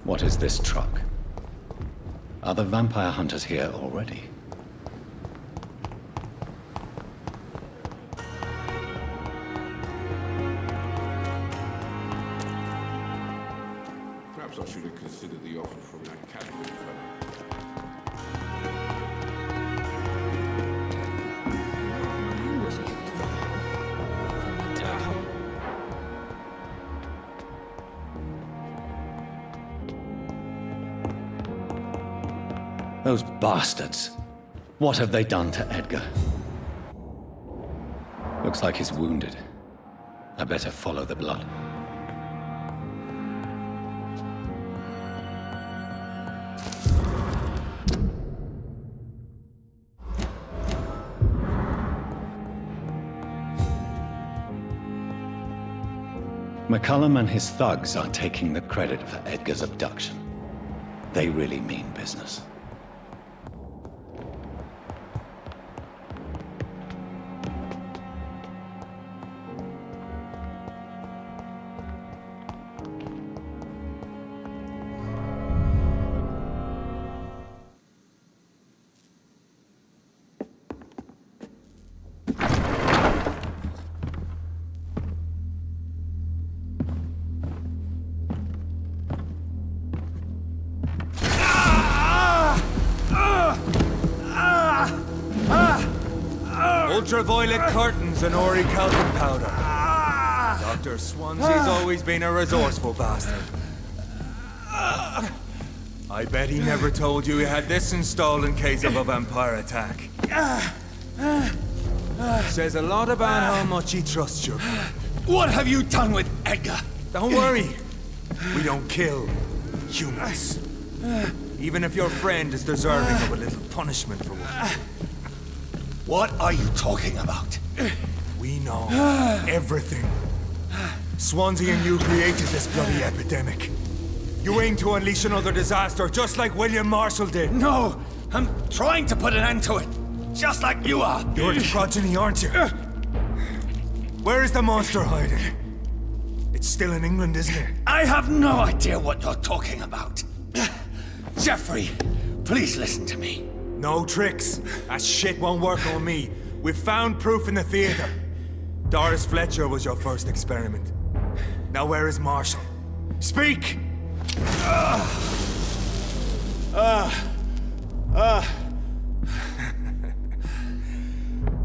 What is this truck? Are the vampire hunters here already? Perhaps I should have considered the offer from that Catholic fellow. Those bastards. What have they done to Edgar? Looks like he's wounded. I better follow the blood. McCullum and his thugs are taking the credit for Edgar's abduction. They really mean business. Ultraviolet curtains and orichalcum powder. Dr. Swansea's always been a resourceful bastard. I bet he never told you he had this installed in case of a vampire attack. Says a lot about how much he trusts you. What have you done with Edgar? Don't worry. We don't kill humans. Even if your friend is deserving of a little punishment for what. What are you talking about? We know everything. Swansea and you created this bloody epidemic. You aim to unleash another disaster, just like William Marshall did. No, I'm trying to put an end to it, just like you are. You're the progeny, aren't you? Where is the monster hiding? It's still in England, isn't it? I have no idea what you're talking about. Jeffrey, please listen to me. No tricks. That shit won't work on me. We've found proof in the theater. Doris Fletcher was your first experiment. Now where is Marshall? Speak!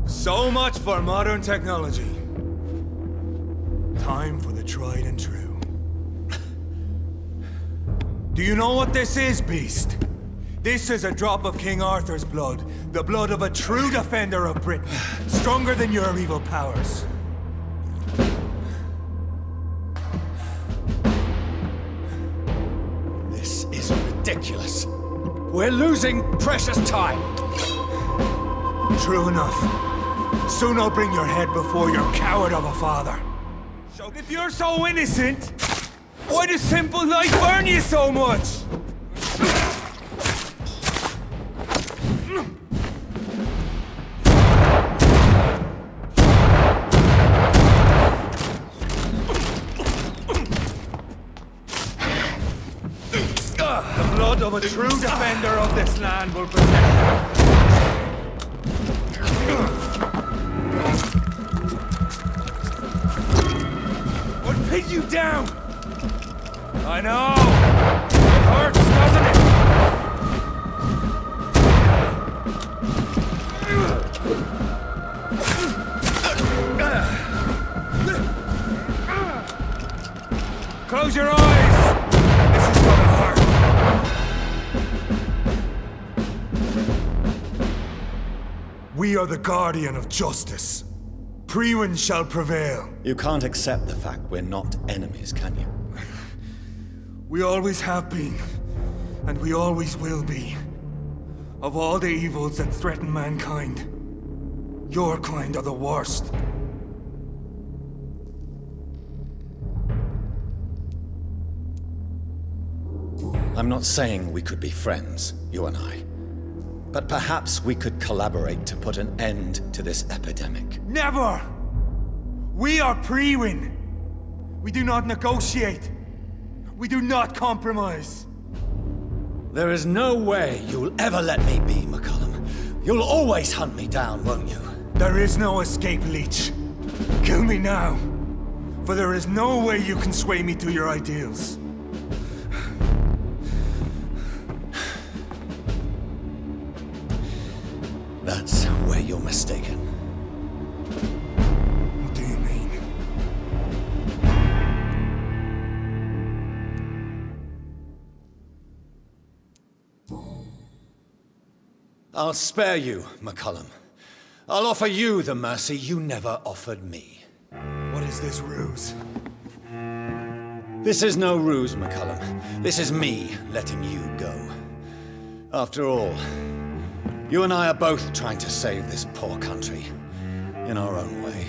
So much for modern technology. Time for the tried and true. Do you know what this is, Beast? This is a drop of King Arthur's blood. The blood of a true defender of Britain. Stronger than your evil powers. This is ridiculous. We're losing precious time. True enough. Soon I'll bring your head before your coward of a father. So if you're so innocent, why does simple life burn you so much? The blood of a true defender of this land will protect you. What pinned you down? I know! It hurts, doesn't it? Close your eyes! This is gonna hurt. We are the guardian of justice. Priwen shall prevail. You can't accept the fact we're not enemies, can you? We always have been, and we always will be. Of all the evils that threaten mankind, your kind are the worst. I'm not saying we could be friends, you and I. But perhaps we could collaborate to put an end to this epidemic. Never! We are Priwen. We do not negotiate. We do not compromise. There is no way you'll ever let me be, McCullum. You'll always hunt me down, won't you? There is no escape, Leech. Kill me now. For there is no way you can sway me to your ideals. That's where you're mistaken. What do you mean? I'll spare you, McCullum. I'll offer you the mercy you never offered me. What is this ruse? This is no ruse, McCullum. This is me letting you go. After all, you and I are both trying to save this poor country in our own way.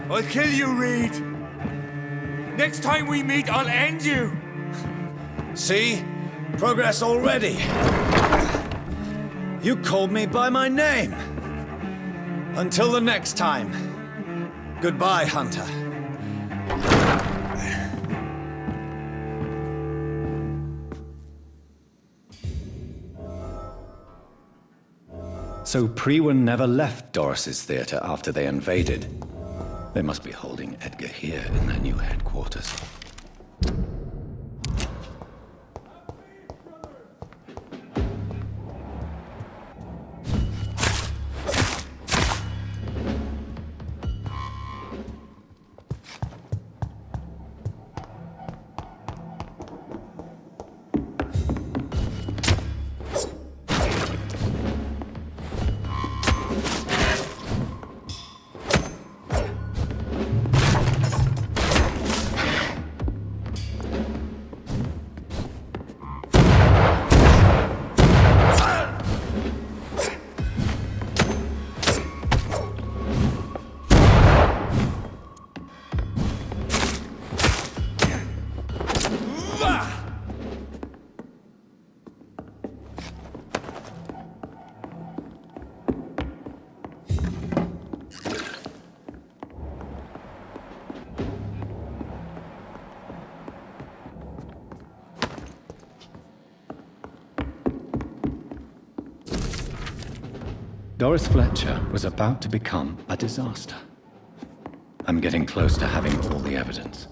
I'll kill you, Reed. Next time we meet, I'll end you. See? Progress already. You called me by my name. Until the next time. Goodbye, Hunter. So Priwen never left Doris's theater after they invaded. They must be holding Edgar here in their new headquarters. Doris Fletcher was about to become a disaster. I'm getting close to having all the evidence.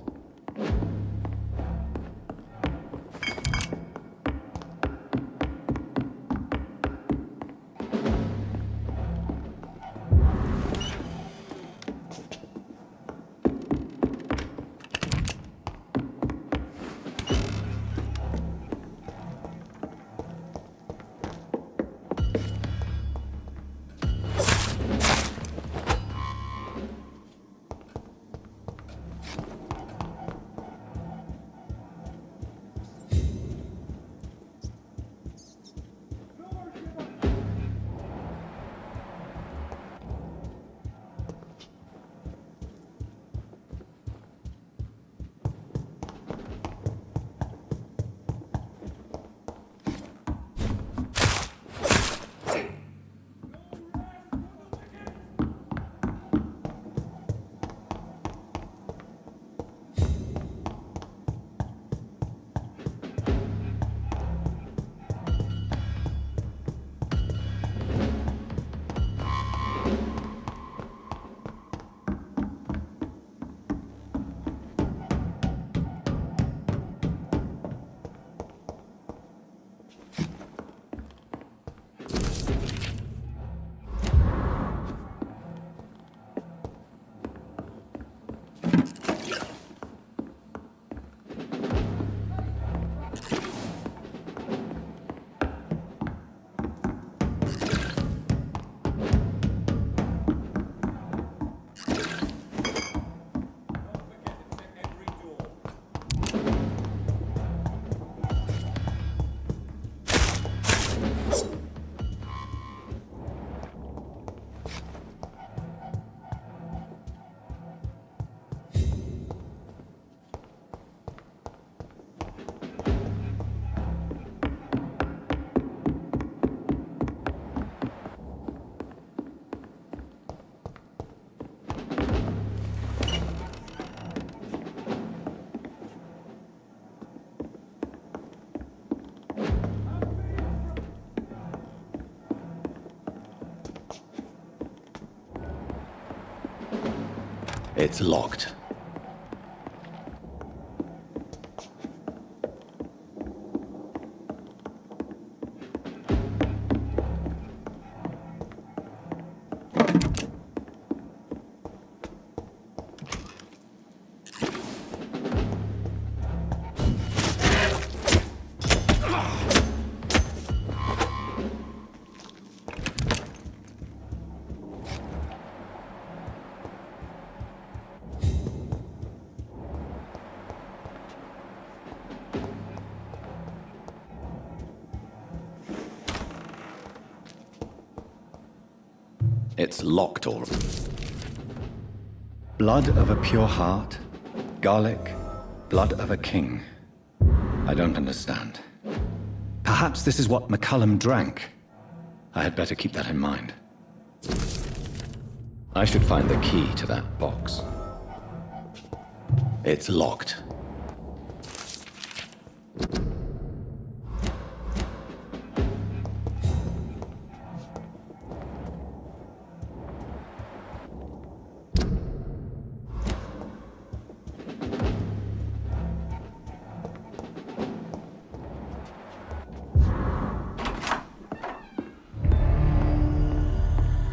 It's locked. It's locked, all right. Blood of a pure heart, garlic, blood of a king. I don't understand. Perhaps this is what McCullum drank. I had better keep that in mind. I should find the key to that box. It's locked.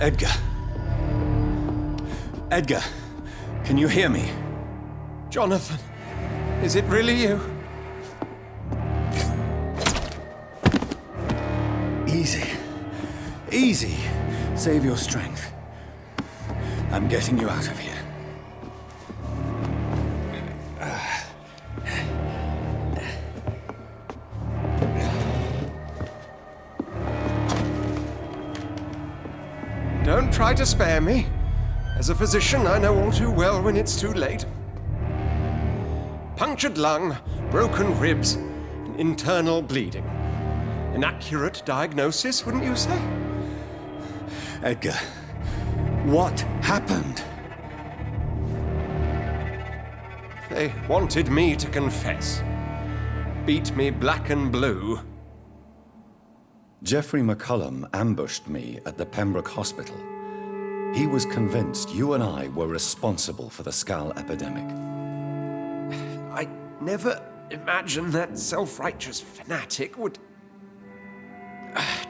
Edgar. Edgar, can you hear me? Jonathan, is it really you? Easy. Easy. Save your strength. I'm getting you out of here. Don't try to spare me. As a physician, I know all too well when it's too late. Punctured lung, broken ribs, and internal bleeding. An accurate diagnosis, wouldn't you say? Edgar, what happened? They wanted me to confess. Beat me black and blue. Jeffrey McCullum ambushed me at the Pembroke Hospital. He was convinced you and I were responsible for the SKAL epidemic. I never imagined that self-righteous fanatic would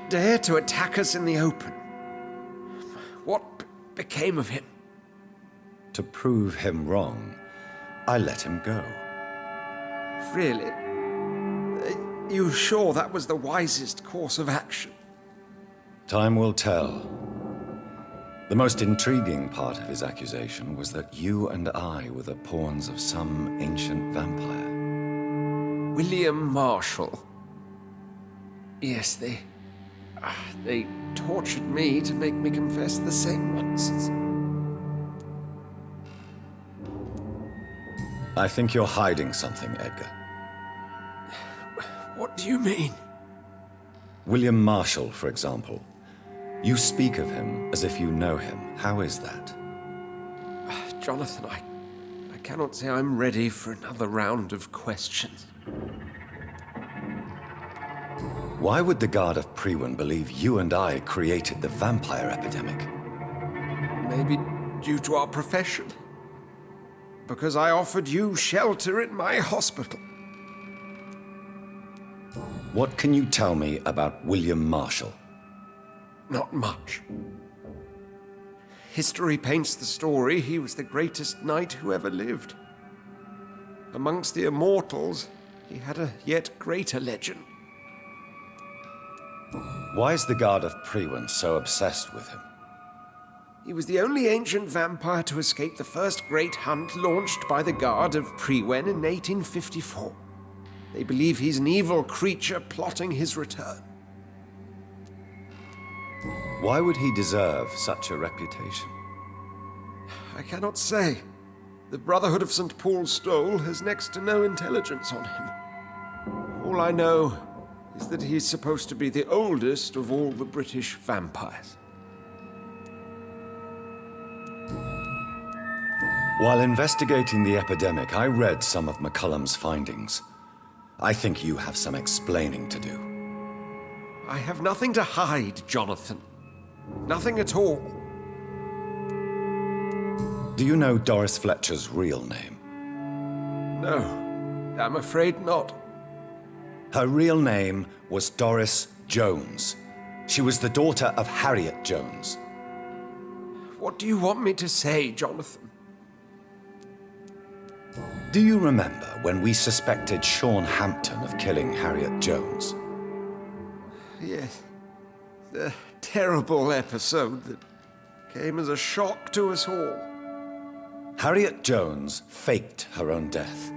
dare to attack us in the open. What became of him? To prove him wrong, I let him go. Really? Are you sure that was the wisest course of action? Time will tell. The most intriguing part of his accusation was that you and I were the pawns of some ancient vampire. William Marshall. Yes, they tortured me to make me confess the same nonsense. I think you're hiding something, Edgar. What do you mean? William Marshall, for example. You speak of him as if you know him. How is that? Jonathan, I cannot say I'm ready for another round of questions. Why would the Guard of Priwen believe you and I created the vampire epidemic? Maybe due to our profession. Because I offered you shelter in my hospital. What can you tell me about William Marshall? Not much. History paints the story he was the greatest knight who ever lived. Amongst the immortals, he had a yet greater legend. Why is the Guard of Priwen so obsessed with him? He was the only ancient vampire to escape the first great hunt launched by the Guard of Priwen in 1854. They believe he's an evil creature plotting his return. Why would he deserve such a reputation? I cannot say. The Brotherhood of St. Paul's Stole has next to no intelligence on him. All I know is that he's supposed to be the oldest of all the British vampires. While investigating the epidemic, I read some of McCullum's findings. I think you have some explaining to do. I have nothing to hide, Jonathan. Nothing at all. Do you know Doris Fletcher's real name? No, I'm afraid not. Her real name was Doris Jones. She was the daughter of Harriet Jones. What do you want me to say, Jonathan? Do you remember when we suspected Sean Hampton of killing Harriet Jones? Yes. The terrible episode that came as a shock to us all. Harriet Jones faked her own death.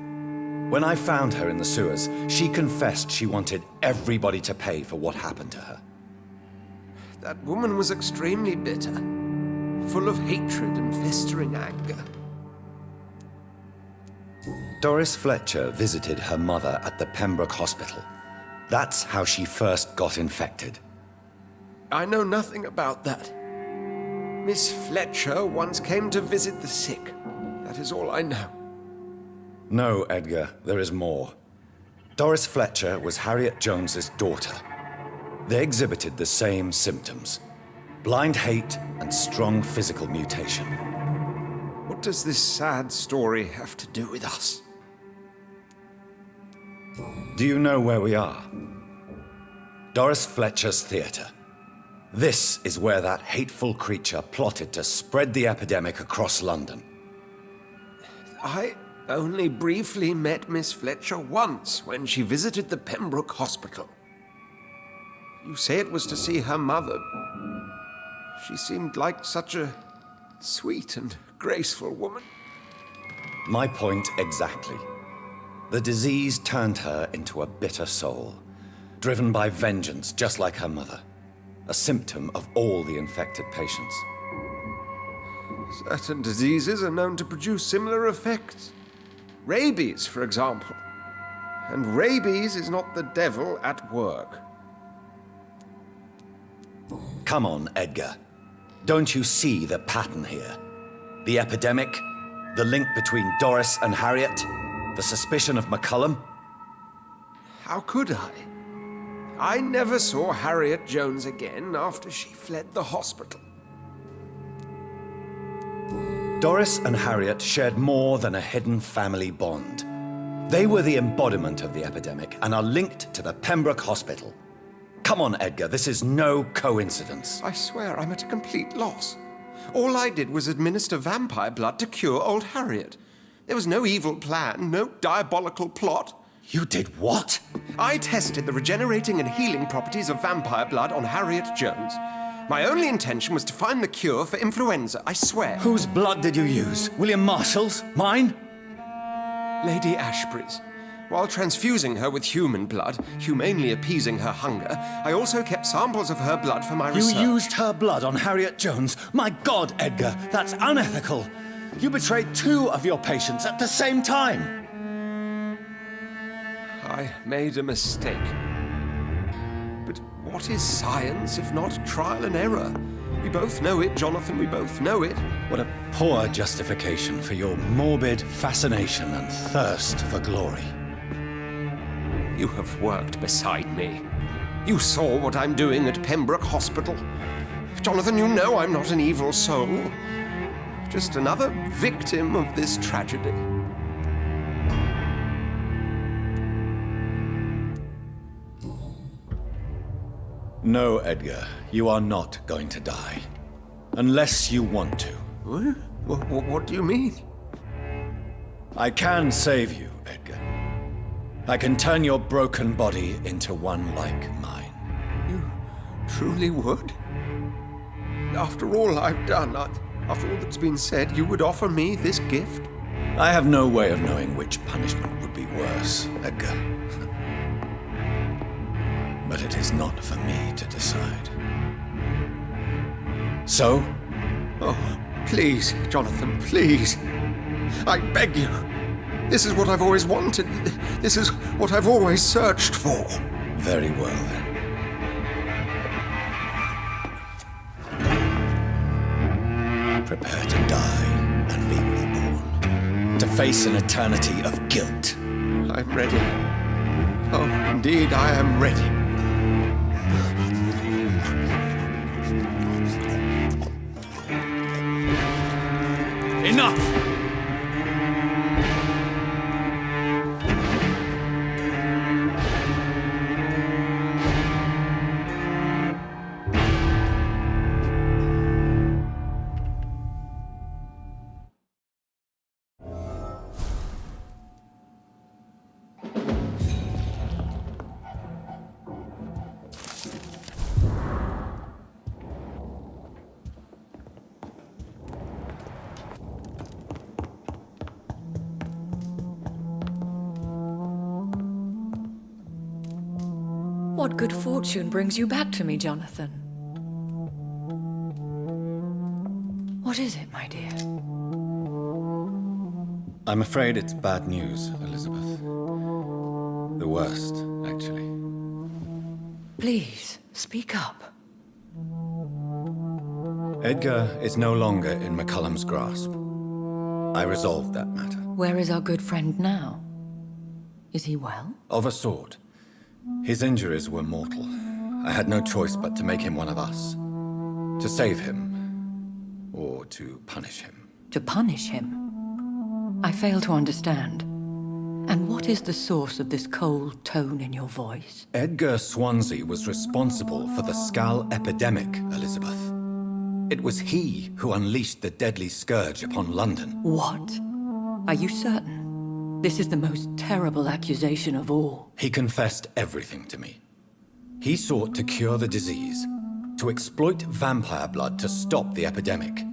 When I found her in the sewers, she confessed she wanted everybody to pay for what happened to her. That woman was extremely bitter, full of hatred and festering anger. Doris Fletcher visited her mother at the Pembroke Hospital. That's how she first got infected. I know nothing about that. Miss Fletcher once came to visit the sick. That is all I know. No, Edgar, there is more. Doris Fletcher was Harriet Jones's daughter. They exhibited the same symptoms: blind hate and strong physical mutation. What does this sad story have to do with us? Do you know where we are? Doris Fletcher's theatre. This is where that hateful creature plotted to spread the epidemic across London. I only briefly met Miss Fletcher once when she visited the Pembroke Hospital. You say it was to see her mother. She seemed like such a sweet and graceful woman. My point exactly. The disease turned her into a bitter soul, driven by vengeance just like her mother. A symptom of all the infected patients. Certain diseases are known to produce similar effects. Rabies, for example. And rabies is not the devil at work. Come on, Edgar. Don't you see the pattern here? The epidemic, the link between Doris and Harriet, the suspicion of McCullum? How could I? I never saw Harriet Jones again after she fled the hospital. Doris and Harriet shared more than a hidden family bond. They were the embodiment of the epidemic and are linked to the Pembroke Hospital. Come on, Edgar, this is no coincidence. I swear I'm at a complete loss. All I did was administer vampire blood to cure old Harriet. There was no evil plan, no diabolical plot. You did what? I tested the regenerating and healing properties of vampire blood on Harriet Jones. My only intention was to find the cure for influenza, I swear. Whose blood did you use? William Marshall's? Mine? Lady Ashbury's. While transfusing her with human blood, humanely appeasing her hunger, I also kept samples of her blood for my research. You used her blood on Harriet Jones? My God, Edgar, that's unethical. You betrayed 2 of your patients at the same time. I made a mistake. But what is science if not trial and error? We both know it, Jonathan, we both know it. What a poor justification for your morbid fascination and thirst for glory. You have worked beside me. You saw what I'm doing at Pembroke Hospital. Jonathan, you know I'm not an evil soul. Just another victim of this tragedy. No, Edgar, you are not going to die. Unless you want to. What do you mean? I can save you, Edgar. I can turn your broken body into one like mine. You truly would? After all I've done, after all that's been said, you would offer me this gift? I have no way of knowing which punishment would be worse, Edgar. But it is not for me to decide. So? Oh, please, Jonathan, please. I beg you. This is what I've always wanted. This is what I've always searched for. Very well, then. Prepare to die and be reborn. To face an eternity of guilt. I'm ready. Oh, indeed, I am ready. Enough! What good fortune brings you back to me, Jonathan? What is it, my dear? I'm afraid it's bad news, Elizabeth. The worst, actually. Please, speak up. Edgar is no longer in McCullum's grasp. I resolved that matter. Where is our good friend now? Is he well? Of a sort. His injuries were mortal. I had no choice but to make him one of us. To save him, or to punish him. To punish him? I fail to understand. And what is the source of this cold tone in your voice? Edgar Swansea was responsible for the SKAL epidemic, Elizabeth. It was he who unleashed the deadly scourge upon London. What? Are you certain? This is the most terrible accusation of all. He confessed everything to me. He sought to cure the disease, to exploit vampire blood to stop the epidemic.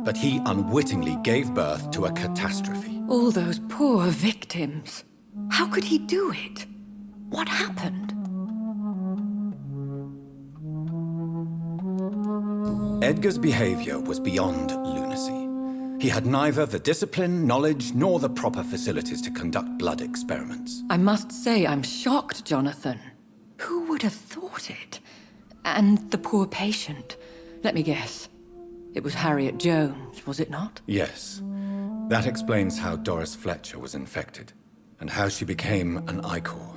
But he unwittingly gave birth to a catastrophe. All those poor victims. How could he do it? What happened? Edgar's behavior was beyond lunacy. He had neither the discipline, knowledge, nor the proper facilities to conduct blood experiments. I must say I'm shocked, Jonathan. Who would have thought it? And the poor patient. Let me guess. It was Harriet Jones, was it not? Yes. That explains how Doris Fletcher was infected, and how she became an Ichor.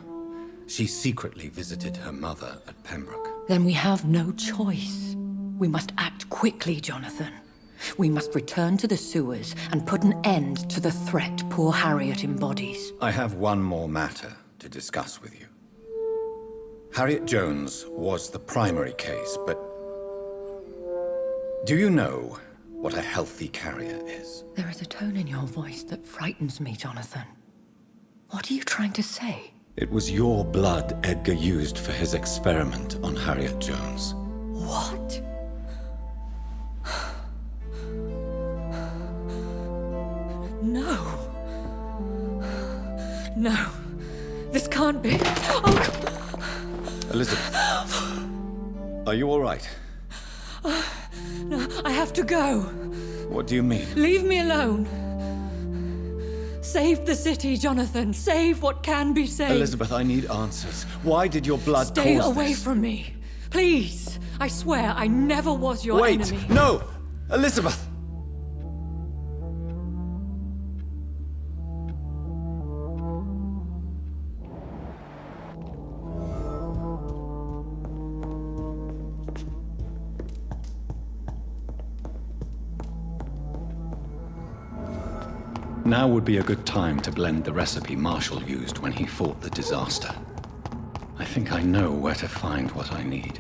She secretly visited her mother at Pembroke. Then we have no choice. We must act quickly, Jonathan. We must return to the sewers and put an end to the threat poor Harriet embodies. I have one more matter to discuss with you. Harriet Jones was the primary case, but do you know what a healthy carrier is? There is a tone in your voice that frightens me, Jonathan. What are you trying to say? It was your blood Edgar used for his experiment on Harriet Jones. What? No. No. This can't be. Oh. Elizabeth, are you all right? No, I have to go. What do you mean? Leave me alone. Save the city, Jonathan. Save what can be saved. Elizabeth, I need answers. Why did your blood Stay cause away this? from me. Please. I swear I never was your Wait! enemy. No! Elizabeth! Now would be a good time to blend the recipe Marshall used when he fought the disaster. I think I know where to find what I need.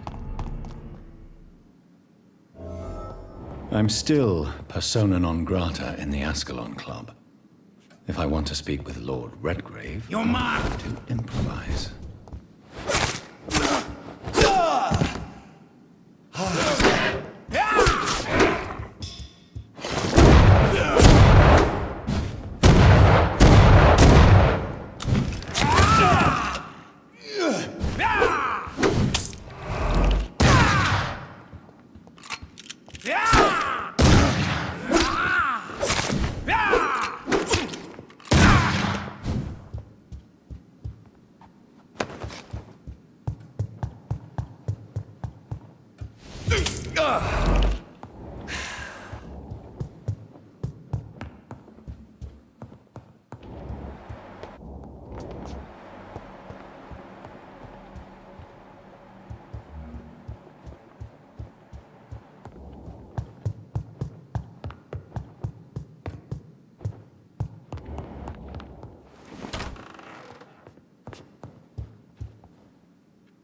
I'm still persona non grata in the ASCALON Club. If I want to speak with Lord Redgrave, Your mark! to improvise.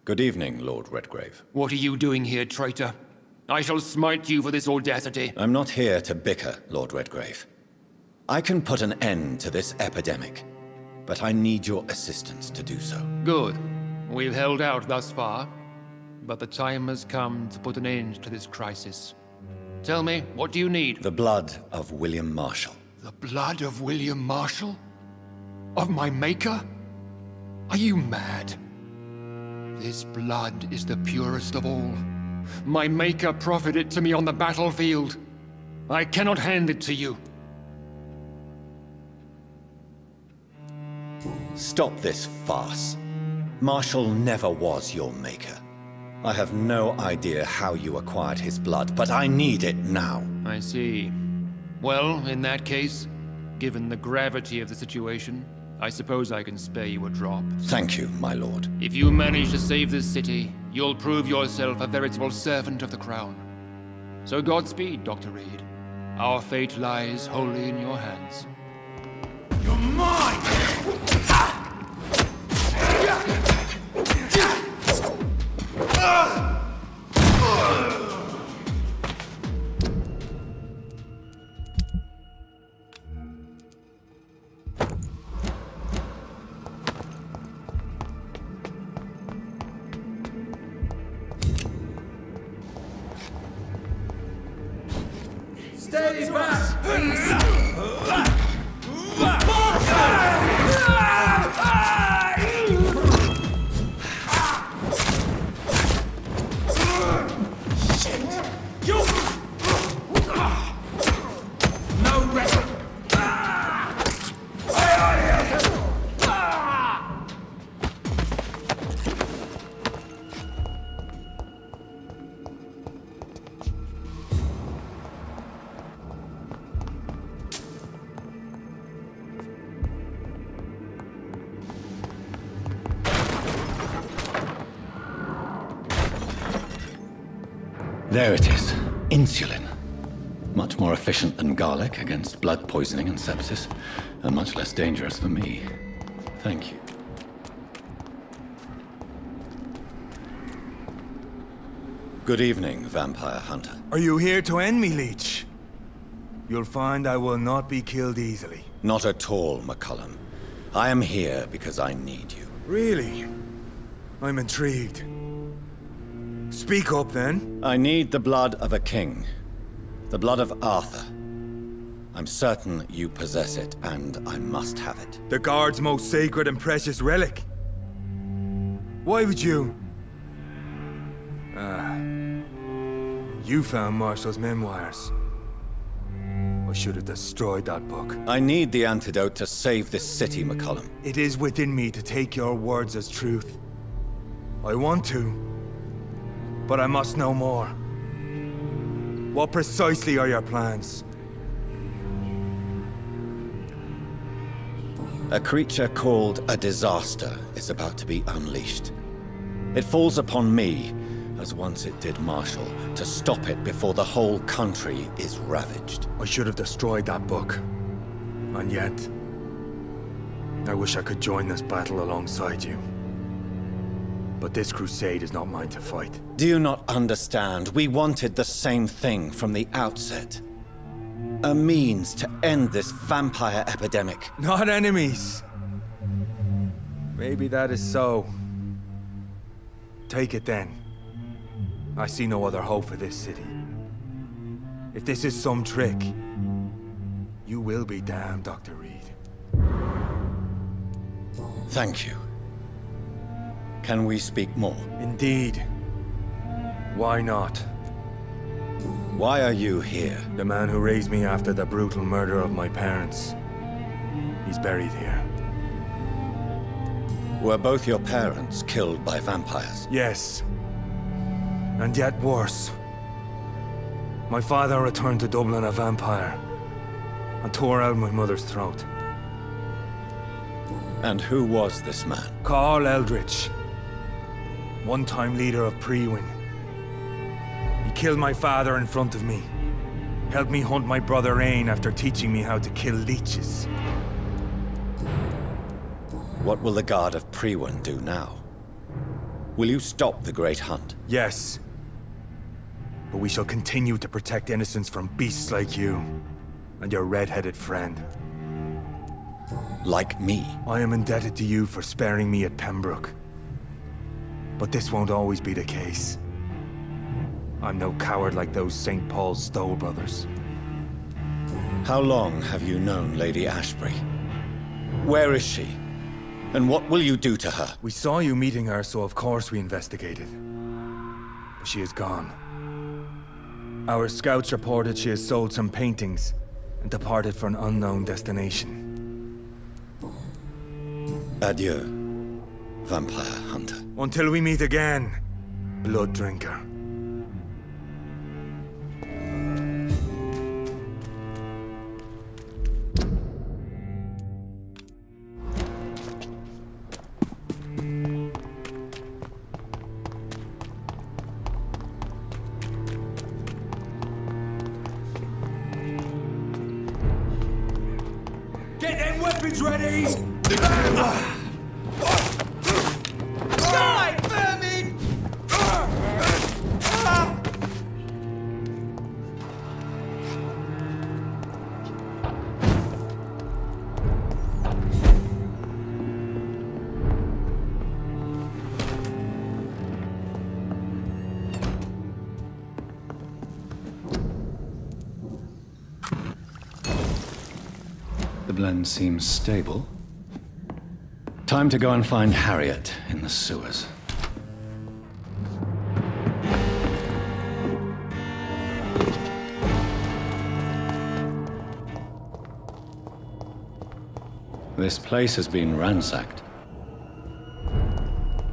Good evening, Lord Redgrave. What are you doing here, traitor? I shall smite you for this audacity. I'm not here to bicker, Lord Redgrave. I can put an end to this epidemic, but I need your assistance to do so. Good. We've held out thus far, but the time has come to put an end to this crisis. Tell me, what do you need? The blood of William Marshall. The blood of William Marshall? Of my maker? Are you mad? This blood is the purest of all. My maker proffered it to me on the battlefield. I cannot hand it to you. Stop this farce. Marshall never was your maker. I have no idea how you acquired his blood, but I need it now. I see. Well, in that case, given the gravity of the situation, I suppose I can spare you a drop. Thank you, my lord. If you manage to save this city, you'll prove yourself a veritable servant of the crown. So Godspeed, Dr. Reed. Our fate lies wholly in your hands. You're mine! Stay back! There it is. Insulin. Much more efficient than garlic against blood poisoning and sepsis, and much less dangerous for me. Thank you. Good evening, vampire hunter. Are you here to end me, Leech? You'll find I will not be killed easily. Not at all, McCullum. I am here because I need you. Really? I'm intrigued. Speak up, then. I need the blood of a king. The blood of Arthur. I'm certain you possess it, and I must have it. The Guard's most sacred and precious relic. Why would you? You found Marshall's memoirs. I should have destroyed that book. I need the antidote to save this city, McCullum. It is within me to take your words as truth. I want to, but I must know more. What precisely are your plans? A creature called a disaster is about to be unleashed. It falls upon me, as once it did Marshall, to stop it before the whole country is ravaged. I should have destroyed that book. And yet, I wish I could join this battle alongside you. But this crusade is not mine to fight. Do you not understand? We wanted the same thing from the outset. A means to end this vampire epidemic. Not enemies. Maybe that is so. Take it then. I see no other hope for this city. If this is some trick, you will be damned, Dr. Reed. Thank you. Can we speak more? Indeed. Why not? Why are you here? The man who raised me after the brutal murder of my parents. He's buried here. Were both your parents killed by vampires? Yes. And yet worse. My father returned to Dublin a vampire and tore out my mother's throat. And who was this man? Carl Eldritch. One-time leader of Prewin. He killed my father in front of me. Helped me hunt my brother Ain after teaching me how to kill leeches. What will the Guard of Prewin do now? Will you stop the Great Hunt? Yes. But we shall continue to protect innocents from beasts like you and your red-headed friend. Like me? I am indebted to you for sparing me at Pembroke. But this won't always be the case. I'm no coward like those St. Paul's Stowe brothers. How long have you known Lady Ashbury? Where is she? And what will you do to her? We saw you meeting her, so of course we investigated. But she is gone. Our scouts reported she has sold some paintings and departed for an unknown destination. Adieu, vampire hunter. Until we meet again, blood drinker. Get them weapons ready! Die, vermin! The blend seems stable. Time to go and find Harriet in the sewers. This place has been ransacked.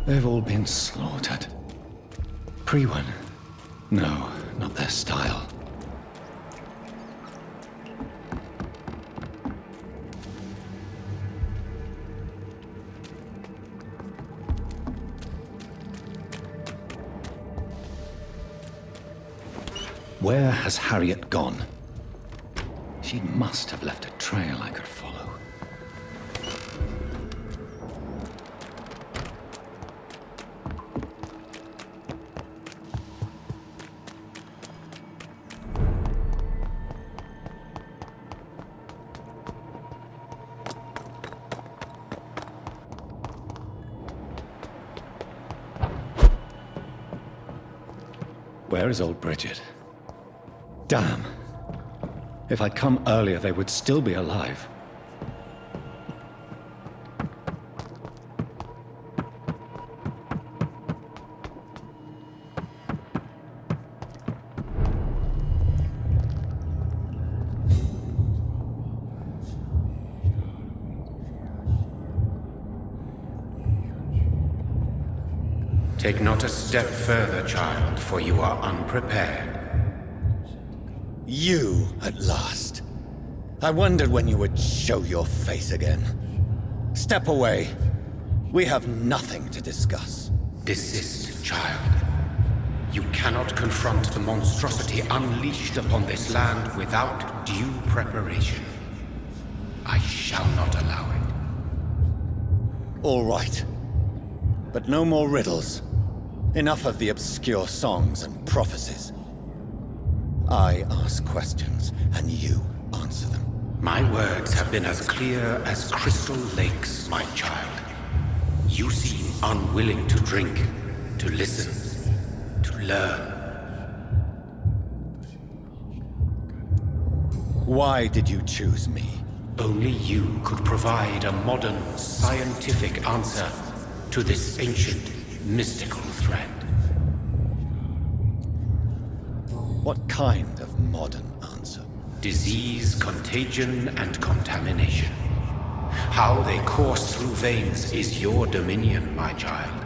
They've all been slaughtered. Pre-one? No, not their style. Where has Harriet gone? She must have left a trail I could follow. Where is old Bridget? Damn. If I'd come earlier, they would still be alive. Take not a step further, child, for you are unprepared. You, at last. I wondered when you would show your face again. Step away. We have nothing to discuss. Desist, child. You cannot confront the monstrosity unleashed upon this land without due preparation. I shall not allow it. All right. But no more riddles. Enough of the obscure songs and prophecies. I ask questions, and you answer them. My words have been as clear as crystal lakes, my child. You seem unwilling to drink, to listen, to learn. Why did you choose me? Only you could provide a modern, scientific answer to this ancient, mystical threat. What kind of modern answer? Disease, contagion, and contamination. How they course through veins is your dominion, my child.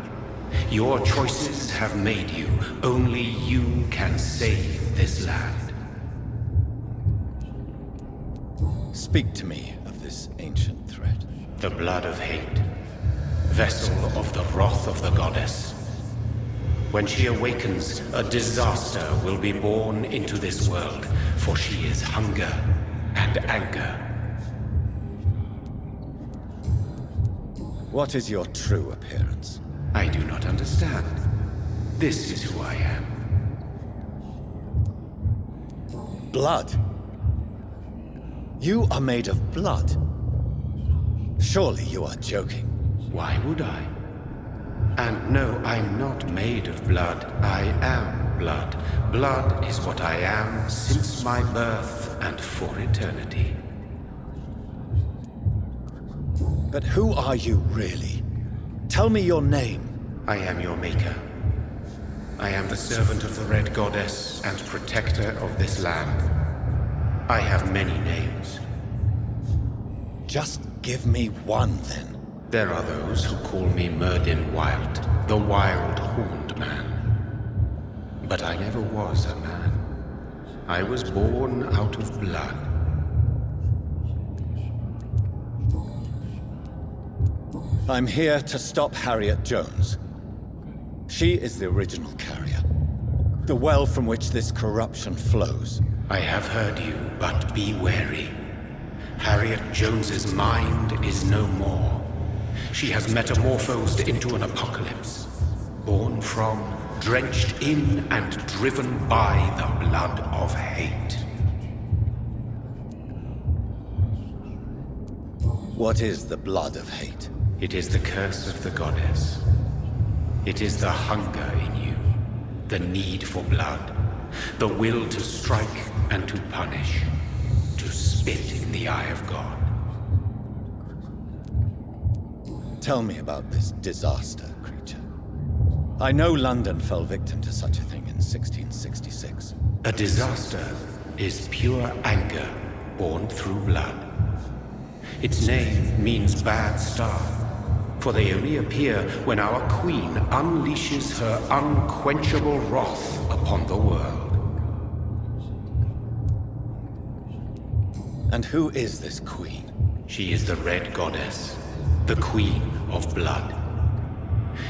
Your choices have made you. Only you can save this land. Speak to me of this ancient threat. The blood of hate. Vessel of the wrath of the goddess. When she awakens, a disaster will be born into this world, for she is hunger and anger. What is your true appearance? I do not understand. This is who I am. Blood? You are made of blood? Surely you are joking. Why would I? And no, I'm not made of blood. I am blood. Blood is what I am since my birth and for eternity. But who are you really? Tell me your name. I am your maker. I am the servant of the Red Goddess and protector of this land. I have many names. Just give me one, then. There are those who call me Myrddin Wild, the Wild Horned Man. But I never was a man. I was born out of blood. I'm here to stop Harriet Jones. She is the original carrier. The well from which this corruption flows. I have heard you, but be wary. Harriet Jones's mind is no more. She has metamorphosed into an apocalypse. Born from, drenched in, and driven by the blood of hate. What is the blood of hate? It is the curse of the goddess. It is the hunger in you, the need for blood, the will to strike and to punish, to spit in the eye of God. Tell me about this disaster, creature. I know London fell victim to such a thing in 1666. A disaster is pure anger born through blood. Its name means bad star, for they only appear when our queen unleashes her unquenchable wrath upon the world. And who is this queen? She is the Red Goddess, the Queen of Blood.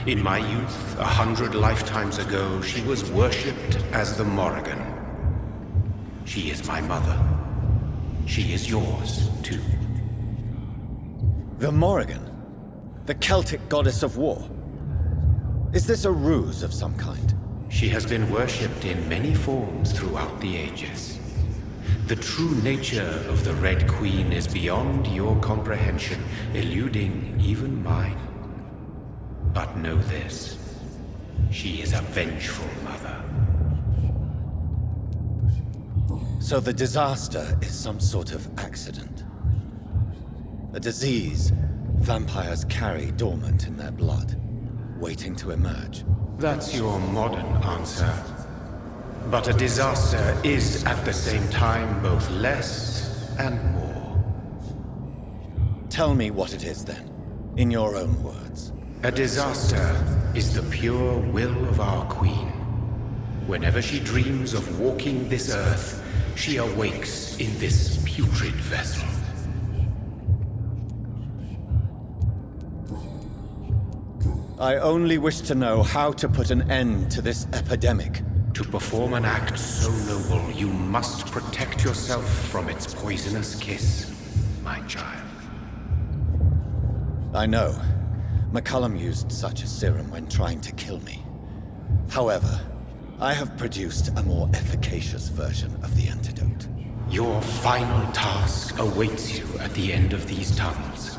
In my youth, 100 lifetimes ago, she was worshipped as the Morrigan. She is my mother. She is yours, too. The Morrigan? The Celtic goddess of war? Is this a ruse of some kind? She has been worshipped in many forms throughout the ages. The true nature of the Red Queen is beyond your comprehension, eluding even mine. But know this, she is a vengeful mother. So the disaster is some sort of accident. A disease vampires carry dormant in their blood, waiting to emerge. That's your modern answer. But a disaster is at the same time both less and more. Tell me what it is then, in your own words. A disaster is the pure will of our queen. Whenever she dreams of walking this earth, she awakes in this putrid vessel. I only wish to know how to put an end to this epidemic. To perform an act so noble, you must protect yourself from its poisonous kiss, my child. I know. McCullum used such a serum when trying to kill me. However, I have produced a more efficacious version of the antidote. Your final task awaits you at the end of these tunnels.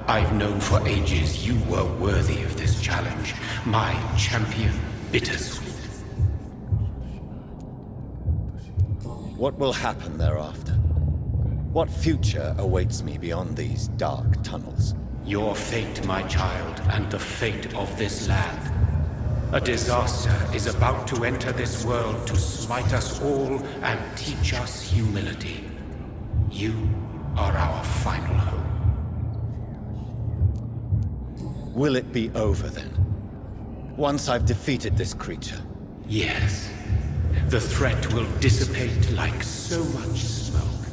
I've known for ages you were worthy of this challenge, my champion, Bittersweet. What will happen thereafter? What future awaits me beyond these dark tunnels? Your fate, my child, and the fate of this land. A disaster is about to enter this world to smite us all and teach us humility. You are our final hope. Will it be over then? Once I've defeated this creature? Yes. The threat will dissipate like so much smoke,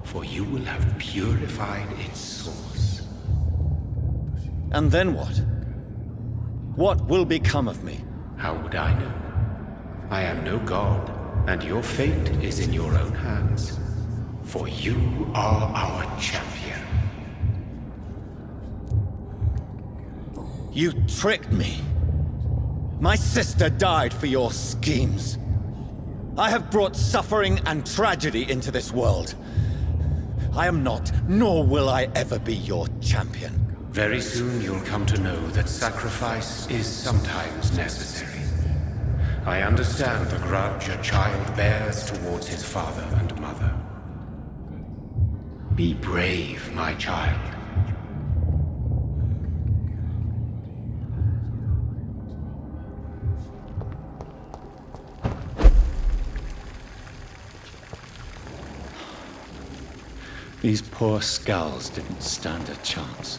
for you will have purified its source. And then what? What will become of me? How would I know? I am no god, and your fate is in your own hands. For you are our champion. You tricked me. My sister died for your schemes. I have brought suffering and tragedy into this world. I am not, nor will I ever be your champion. Very soon you'll come to know that sacrifice is sometimes necessary. I understand the grudge a child bears towards his father and mother. Be brave, my child. These poor SKALS didn't stand a chance.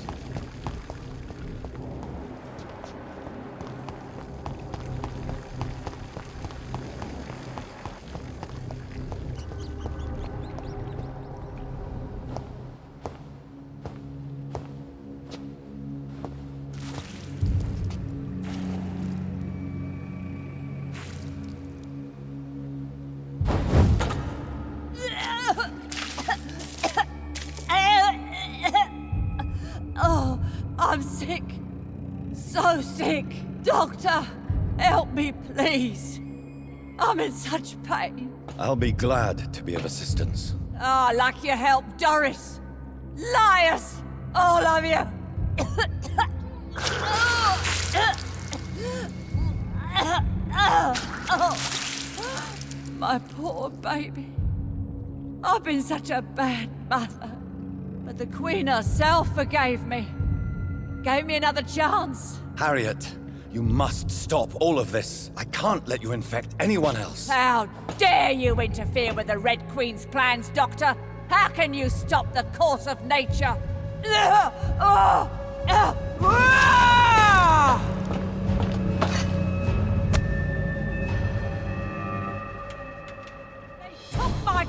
I'm sick. So sick. Doctor, help me, please. I'm in such pain. I'll be glad to be of assistance. Ah, like your help, Doris. Liars! All of you! My poor baby. I've been such a bad mother. But the Queen herself forgave me. Gave me another chance. Harriet, you must stop all of this. I can't let you infect anyone else. How dare you interfere with the Red Queen's plans, Doctor? How can you stop the course of nature? They took my...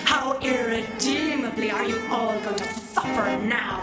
How irredeemably are you all going to suffer now?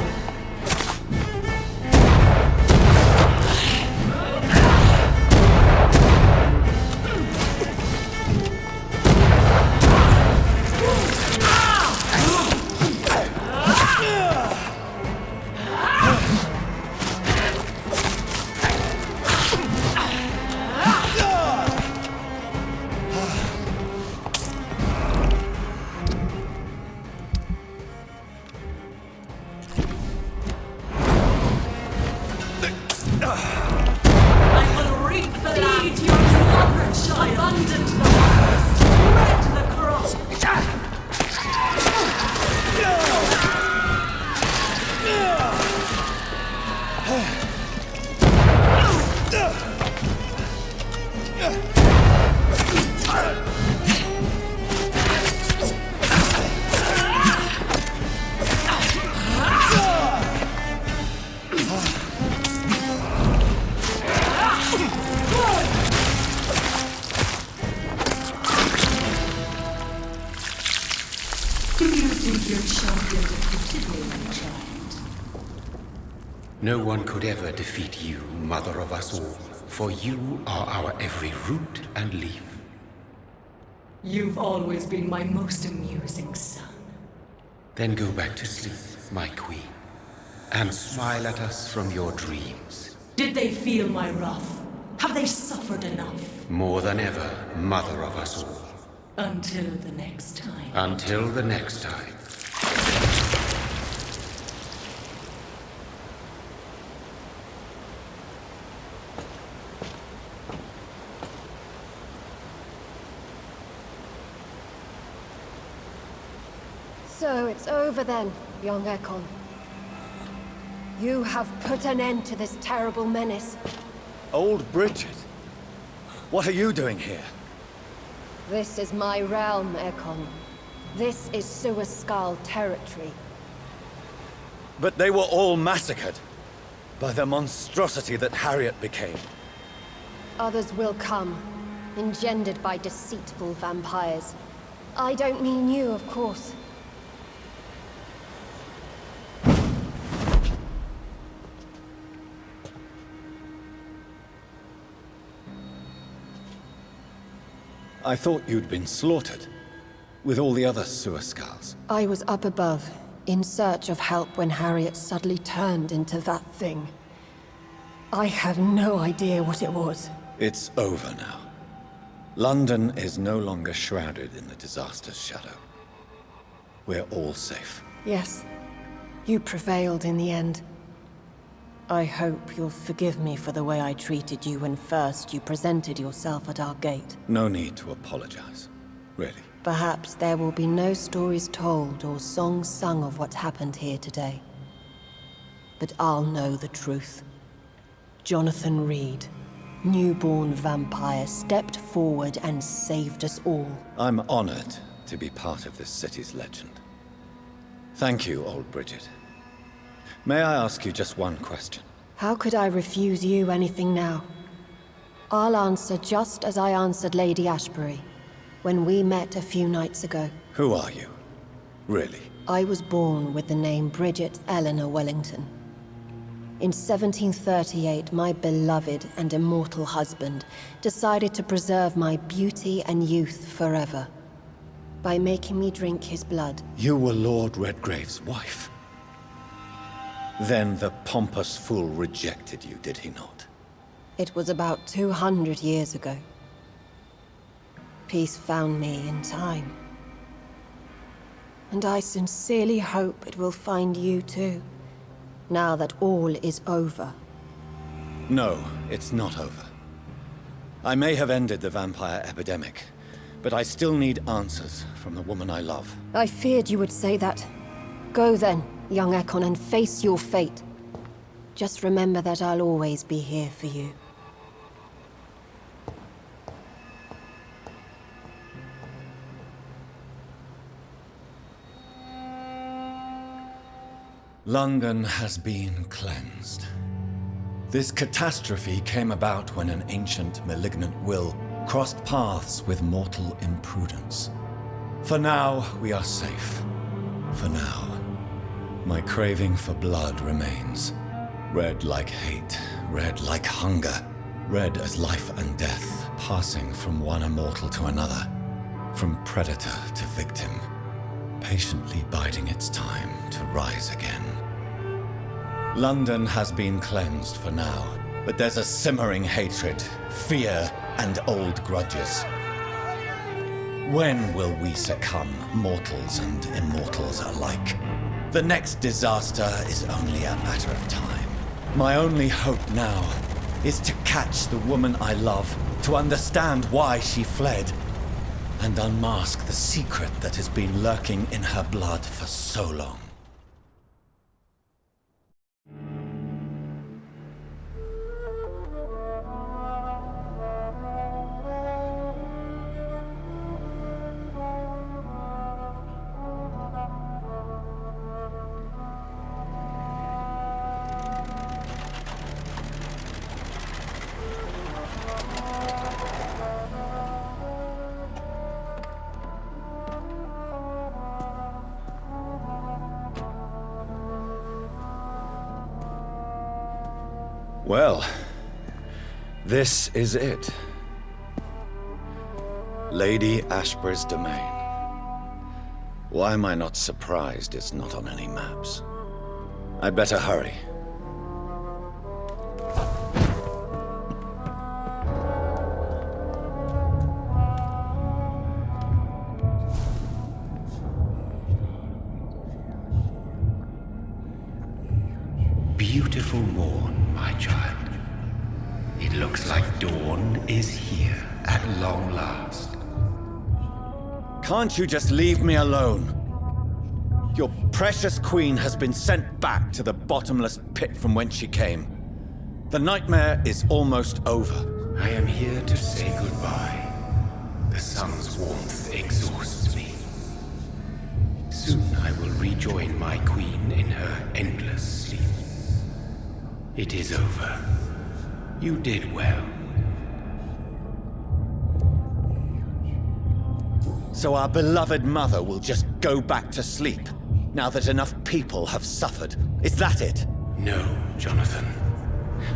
No one could ever defeat you, mother of us all, for you are our every root and leaf. You've always been my most amusing son. Then go back to sleep, my queen, and smile at us from your dreams. Did they feel my wrath? Have they suffered enough? More than ever, mother of us all. Until the next time. Until the next time. So it's over then, young Ekon. You have put an end to this terrible menace. Old Bridget? What are you doing here? This is my realm, Ekon. This is SKAL territory. But they were all massacred by the monstrosity that Harriet became. Others will come, engendered by deceitful vampires. I don't mean you, of course. I thought you'd been slaughtered, with all the other SKALs. I was up above, in search of help when Harriet suddenly turned into that thing. I have no idea what it was. It's over now. London is no longer shrouded in the disaster's shadow. We're all safe. Yes, you prevailed in the end. I hope you'll forgive me for the way I treated you when first you presented yourself at our gate. No need to apologize, really. Perhaps there will be no stories told or songs sung of what happened here today. But I'll know the truth. Jonathan Reed, newborn vampire, stepped forward and saved us all. I'm honored to be part of this city's legend. Thank you, old Bridget. May I ask you just one question? How could I refuse you anything now? I'll answer just as I answered Lady Ashbury when we met a few nights ago. Who are you? Really? I was born with the name Bridget Eleanor Wellington. In 1738, my beloved and immortal husband decided to preserve my beauty and youth forever by making me drink his blood. You were Lord Redgrave's wife. Then the pompous fool rejected you, did he not? It was about 200 years ago. Peace found me in time. And I sincerely hope it will find you too, now that all is over. No, it's not over. I may have ended the vampire epidemic, but I still need answers from the woman I love. I feared you would say that. Go then, young Ekon, and face your fate. Just remember that I'll always be here for you. London has been cleansed. This catastrophe came about when an ancient, malignant will crossed paths with mortal imprudence. For now, we are safe. For now. My craving for blood remains. Red like hate, red like hunger, red as life and death, passing from one immortal to another, from predator to victim, patiently biding its time to rise again. London has been cleansed for now, but there's a simmering hatred, fear, and old grudges. When will we succumb, mortals and immortals alike? The next disaster is only a matter of time. My only hope now is to catch the woman I love, to understand why she fled, and unmask the secret that has been lurking in her blood for so long. Well, this is it. Lady Ashbury's domain. Why am I not surprised it's not on any maps? I'd better hurry. Beautiful morn, my child. It looks like dawn is here at long last. Can't you just leave me alone? Your precious queen has been sent back to the bottomless pit from whence she came. The nightmare is almost over. I am here to say goodbye. The sun's warmth exhausts me. Soon I will rejoin my queen in her endless sleep. It is over. You did well. So our beloved mother will just go back to sleep, now that enough people have suffered. Is that it? No, Jonathan.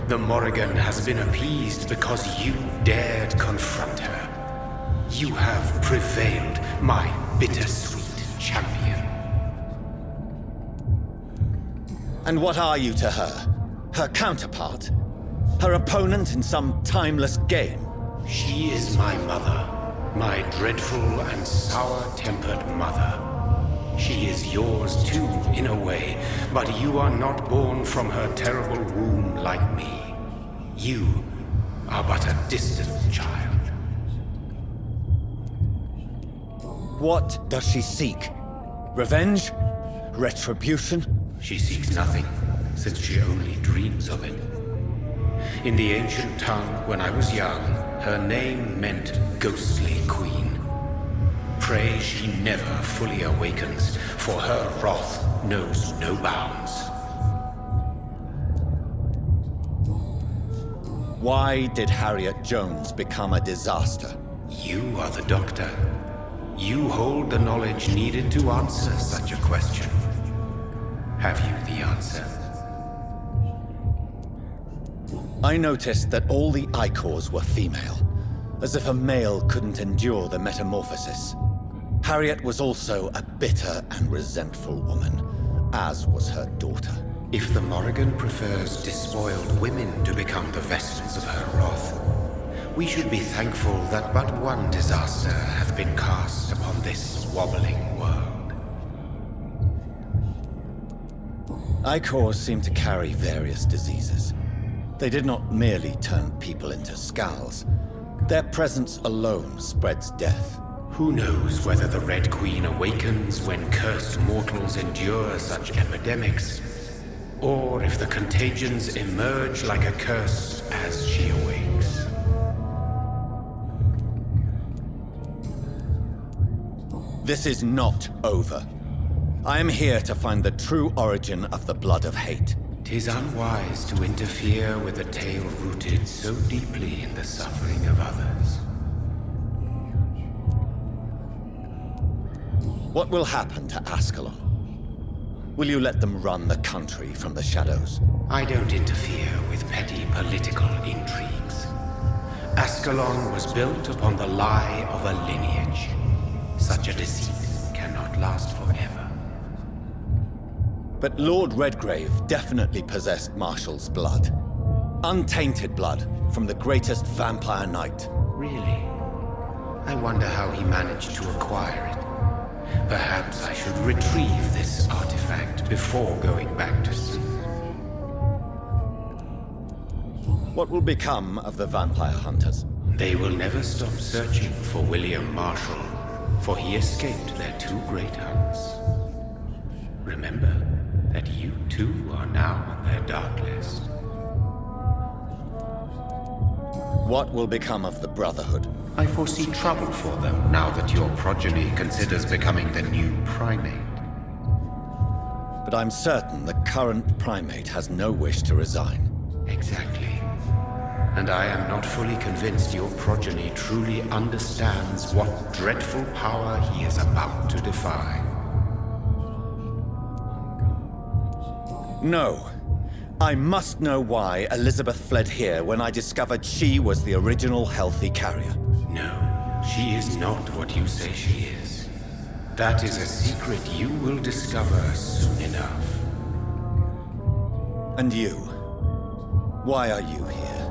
The Morrigan has been appeased because you dared confront her. You have prevailed, my bittersweet champion. And what are you to her? Her counterpart? Her opponent in some timeless game? She is my mother. My dreadful and sour-tempered mother. She is yours too, in a way, but you are not born from her terrible womb like me. You are but a distant child. What does she seek? Revenge? Retribution? She seeks nothing, since she only dreams of it. In the ancient tongue, when I was young, her name meant ghostly queen. Pray she never fully awakens, for her wrath knows no bounds. Why did Harriet Jones become a disaster? You are the doctor. You hold the knowledge needed to answer such a question. Have you the answer? I noticed that all the Icors were female, as if a male couldn't endure the metamorphosis. Harriet was also a bitter and resentful woman, as was her daughter. If the Morrigan prefers despoiled women to become the vessels of her wrath, we should be thankful that but one disaster hath been cast upon this wobbling world. Icors seem to carry various diseases. They did not merely turn people into SKALS. Their presence alone spreads death. Who knows whether the Red Queen awakens when cursed mortals endure such epidemics, or if the contagions emerge like a curse as she awakes. This is not over. I am here to find the true origin of the blood of hate. 'Tis unwise to interfere with a tale rooted so deeply in the suffering of others. What will happen to Ascalon? Will you let them run the country from the shadows? I don't interfere with petty political intrigues. Ascalon was built upon the lie of a lineage. Such a deceit cannot last forever. But Lord Redgrave definitely possessed Marshall's blood. Untainted blood from the greatest vampire knight. Really? I wonder how he managed to acquire it. Perhaps I should retrieve this artifact before going back to sleep. What will become of the vampire hunters? They will never stop searching for William Marshall, for he escaped their two great hunts. Remember that you too are now on their dark list. What will become of the Brotherhood? I foresee trouble for them now that your progeny considers becoming the new primate. But I'm certain the current primate has no wish to resign. Exactly. And I am not fully convinced your progeny truly understands what dreadful power he is about to defy. No. I must know why Elizabeth fled here when I discovered she was the original healthy carrier. No, she is not what you say she is. That is a secret you will discover soon enough. And you? Why are you here?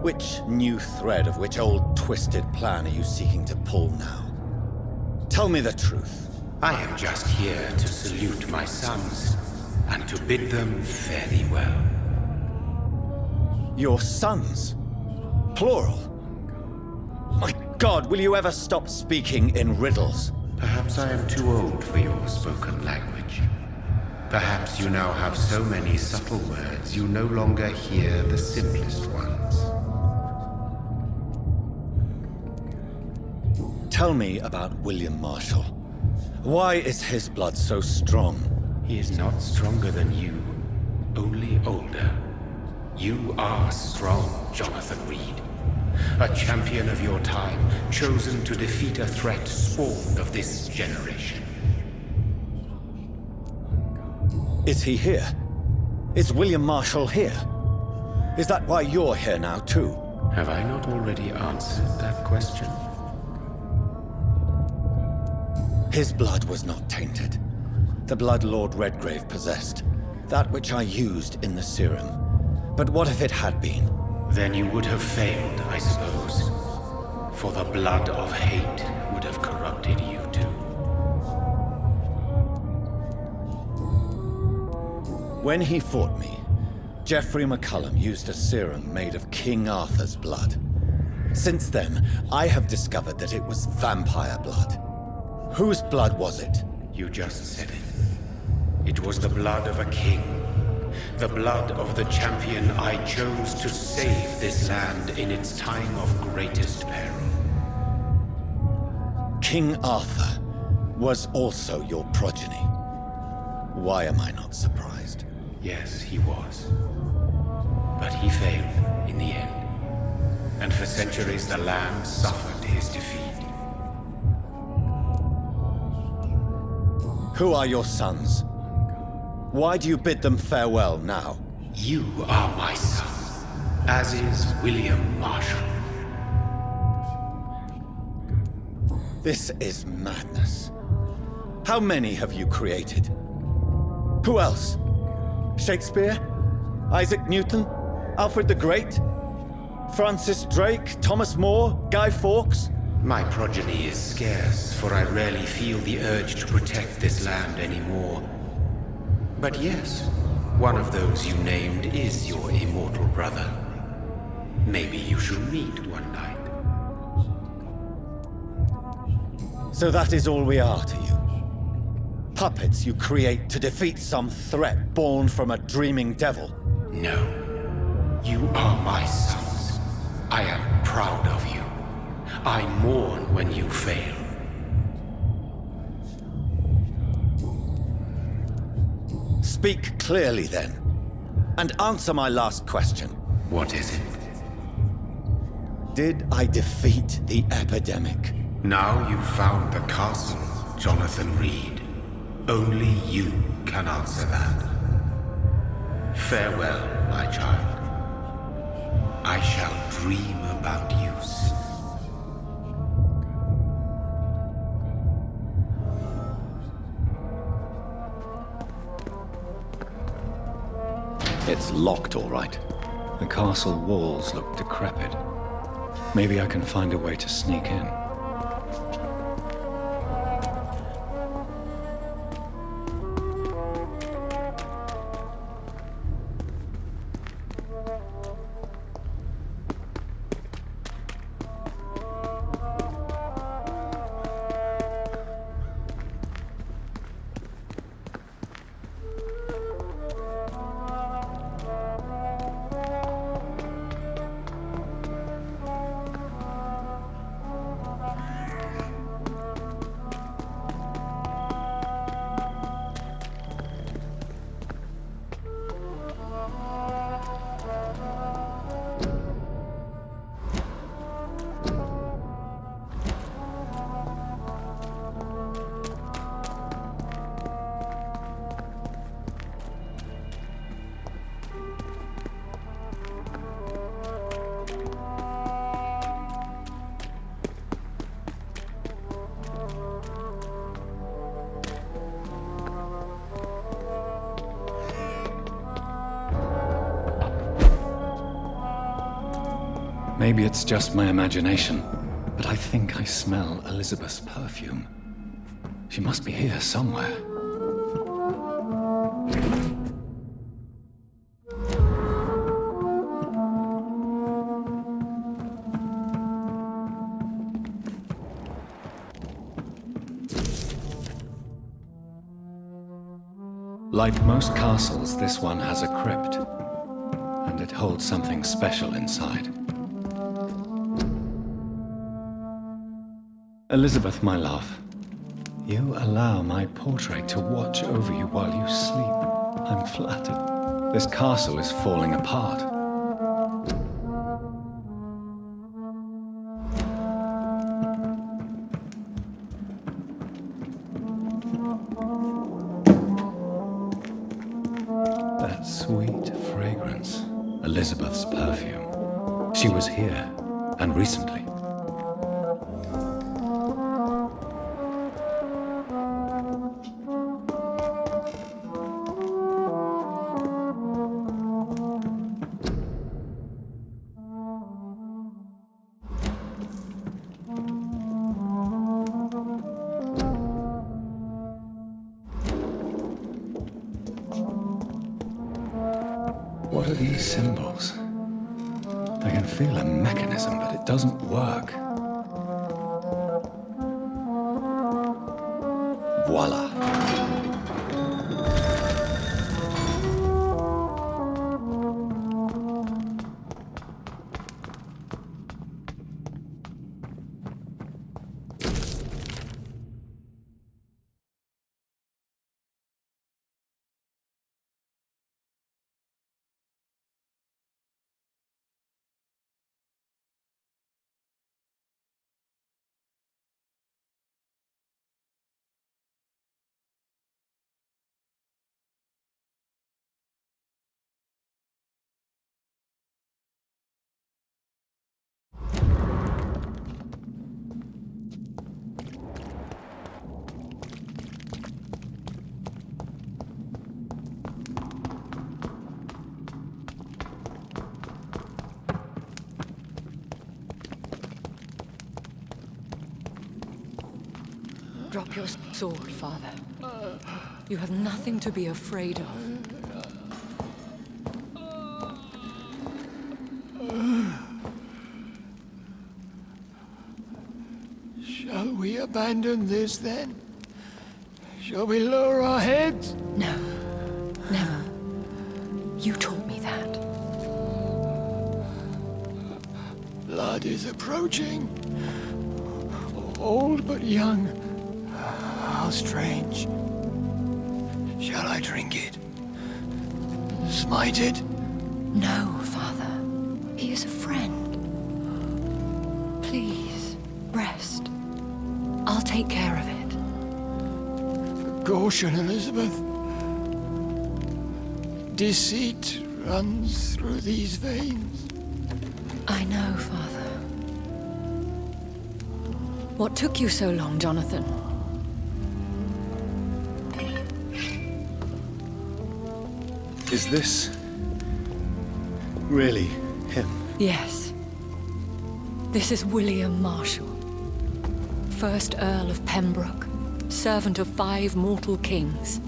Which new thread of which old twisted plan are you seeking to pull now? Tell me the truth. I am just here to salute my sons, and to bid them fare thee well. Your sons? Plural? My God, will you ever stop speaking in riddles? Perhaps I am too old for your spoken language. Perhaps you now have so many subtle words you no longer hear the simplest ones. Tell me about William Marshall. Why is his blood so strong? He is not stronger than you, only older. You are strong, Jonathan Reed. A champion of your time, chosen to defeat a threat spawned of this generation. Is he here? Is William Marshall here? Is that why you're here now, too? Have I not already answered that question? His blood was not tainted. The blood Lord Redgrave possessed. That which I used in the serum. But what if it had been? Then you would have failed, I suppose. For the blood of hate would have corrupted you too. When he fought me, Geoffrey McCullum used a serum made of King Arthur's blood. Since then, I have discovered that it was vampire blood. Whose blood was it? You just said it. It was the blood of a king. The blood of the champion I chose to save this land in its time of greatest peril. King Arthur was also your progeny. Why am I not surprised? Yes, he was. But he failed in the end. And for centuries the land suffered his defeat. Who are your sons? Why do you bid them farewell now? You are my son, as is William Marshall. This is madness. How many have you created? Who else? Shakespeare? Isaac Newton? Alfred the Great? Francis Drake? Thomas More? Guy Fawkes? My progeny is scarce, for I rarely feel the urge to protect this land anymore. But yes, one of those you named is your immortal brother. Maybe you should meet one night. So that is all we are to you? Puppets you create to defeat some threat born from a dreaming devil? No. You are my sons. I am proud of you. I mourn when you fail. Speak clearly then, and answer my last question. What is it? Did I defeat the epidemic? Now you've found the castle, Jonathan Reed. Only you can answer that. Farewell, my child. I shall dream about you soon. It's locked, all right. The castle walls look decrepit. Maybe I can find a way to sneak in. Maybe it's just my imagination, but I think I smell Elizabeth's perfume. She must be here somewhere. Like most castles, this one has a crypt, and it holds something special inside. Elizabeth, my love. You allow my portrait to watch over you while you sleep. I'm flattered. This castle is falling apart. That sweet fragrance. Elizabeth's perfume. She was here, and recently. What are these symbols? I can feel a mechanism, but it doesn't work. Voila. Drop your sword, Father. You have nothing to be afraid of. Shall we abandon this then? Shall we lower our heads? No, never. You taught me that. Blood is approaching. Old but young. How strange. Shall I drink it? Smite it? No, Father. He is a friend. Please, rest. I'll take care of it. Caution, Elizabeth. Deceit runs through these veins. I know, Father. What took you so long, Jonathan? Is this really him? Yes. This is William Marshal, 1st Earl of Pembroke, servant of 5 mortal kings,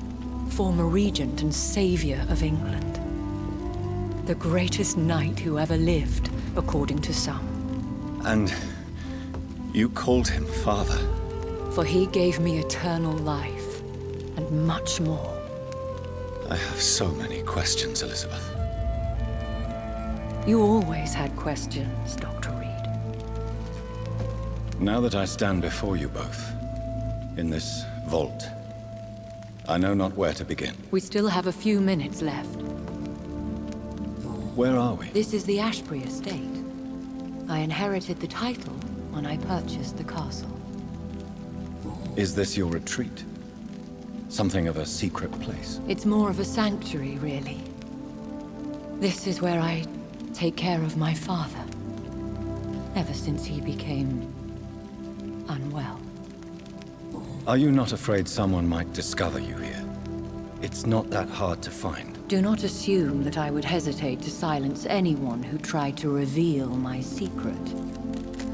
former regent and savior of England. The greatest knight who ever lived, according to some. And you called him father? For he gave me eternal life, and much more. I have so many questions, Elizabeth. You always had questions, Dr. Reed. Now that I stand before you both, in this vault, I know not where to begin. We still have a few minutes left. Where are we? This is the Ashbury estate. I inherited the title when I purchased the castle. Is this your retreat? Something of a secret place? It's more of a sanctuary, really. This is where I take care of my father. Ever since he became unwell. Are you not afraid someone might discover you here? It's not that hard to find. Do not assume that I would hesitate to silence anyone who tried to reveal my secret.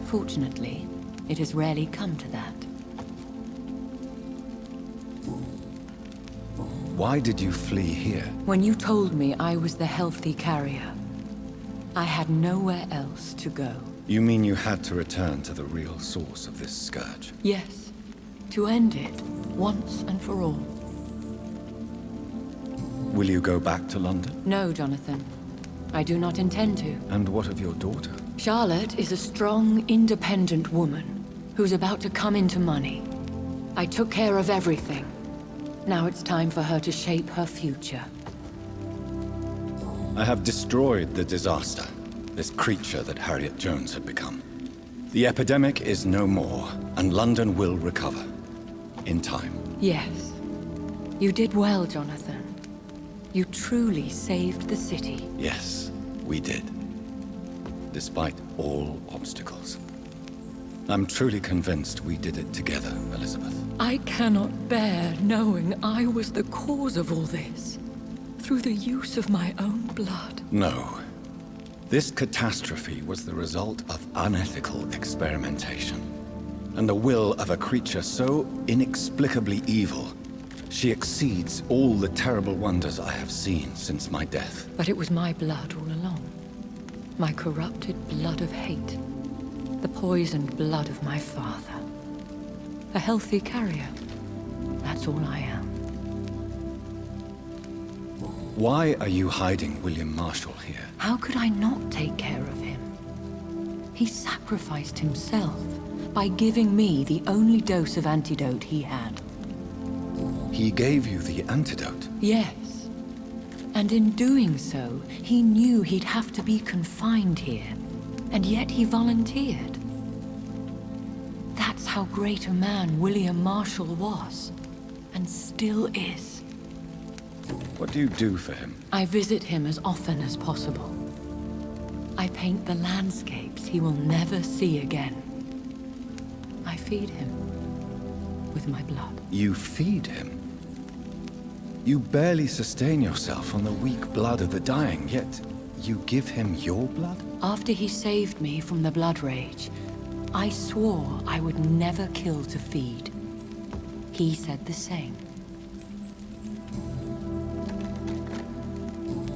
Fortunately, it has rarely come to that. Why did you flee here? When you told me I was the healthy carrier, I had nowhere else to go. You mean you had to return to the real source of this scourge? Yes, to end it, once and for all. Will you go back to London? No, Jonathan. I do not intend to. And what of your daughter? Charlotte is a strong, independent woman. who's about to come into money. I took care of everything. Now it's time for her to shape her future. I have destroyed the disaster, this creature that Harriet Jones had become. The epidemic is no more, and London will recover. In time. Yes. You did well, Jonathan. You truly saved the city. Yes, we did. Despite all obstacles. I'm truly convinced we did it together, Elizabeth. I cannot bear knowing I was the cause of all this. Through the use of my own blood. No. This catastrophe was the result of unethical experimentation. And the will of a creature so inexplicably evil, she exceeds all the terrible wonders I have seen since my death. But it was my blood all along. My corrupted blood of hate. The poisoned blood of my father. A healthy carrier. That's all I am. Why are you hiding William Marshall here? How could I not take care of him? He sacrificed himself by giving me the only dose of antidote he had. He gave you the antidote? Yes. And in doing so, he knew he'd have to be confined here. And yet he volunteered. That's how great a man William Marshall was. And still is. What do you do for him? I visit him as often as possible. I paint the landscapes he will never see again. I feed him with my blood. You feed him? You barely sustain yourself on the weak blood of the dying, yet you give him your blood? After he saved me from the blood rage, I swore I would never kill to feed. He said the same.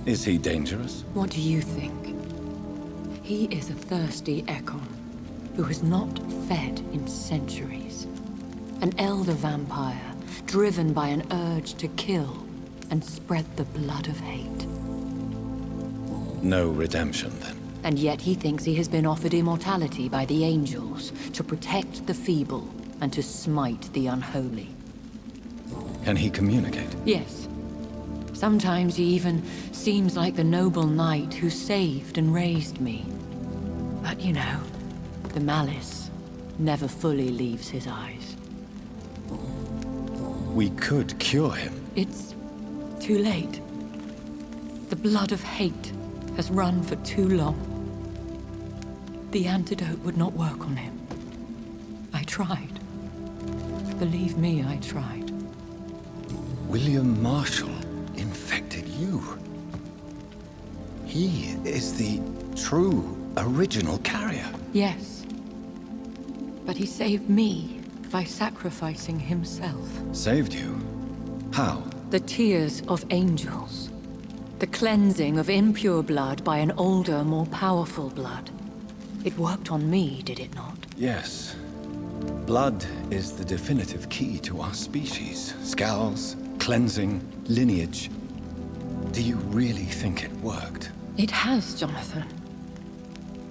Is he dangerous? What do you think? He is a thirsty Ekon, who has not fed in centuries. An elder vampire, driven by an urge to kill and spread the blood of hate. No redemption, then? And yet he thinks he has been offered immortality by the angels to protect the feeble and to smite the unholy. Can he communicate? Yes. Sometimes he even seems like the noble knight who saved and raised me. But you know, the malice never fully leaves his eyes. We could cure him. It's too late. The blood of hate has run for too long. The antidote would not work on him. I tried. Believe me, I tried. William Marshall infected you. He is the true, original carrier. Yes. But he saved me by sacrificing himself. Saved you? How? The tears of angels. The cleansing of impure blood by an older, more powerful blood. It worked on me, did it not? Yes. Blood is the definitive key to our species. SKALS, cleansing, lineage. Do you really think it worked? It has, Jonathan.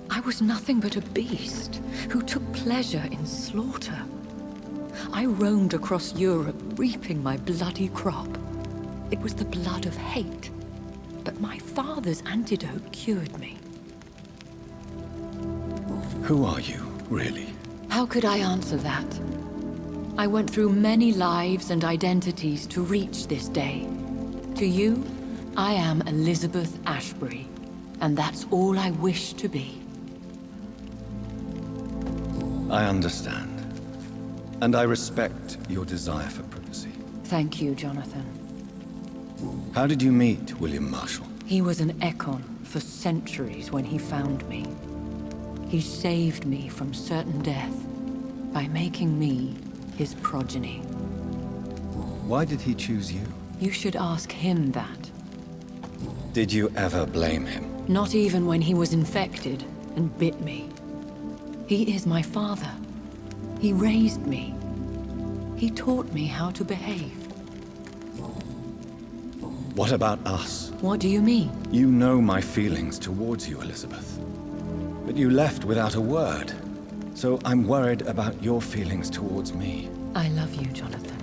I was nothing but a beast who took pleasure in slaughter. I roamed across Europe, reaping my bloody crop. It was the blood of hate. But my father's antidote cured me. Who are you, really? How could I answer that? I went through many lives and identities to reach this day. To you, I am Elizabeth Ashbury, and that's all I wish to be. I understand. And I respect your desire for privacy. Thank you, Jonathan. How did you meet William Marshall? He was an Ekon for centuries when he found me. He saved me from certain death by making me his progeny. Why did he choose you? You should ask him that. Did you ever blame him? Not even when he was infected and bit me. He is my father. He raised me. He taught me how to behave. What about us? What do you mean? You know my feelings towards you, Elizabeth. But you left without a word. So I'm worried about your feelings towards me. I love you, Jonathan.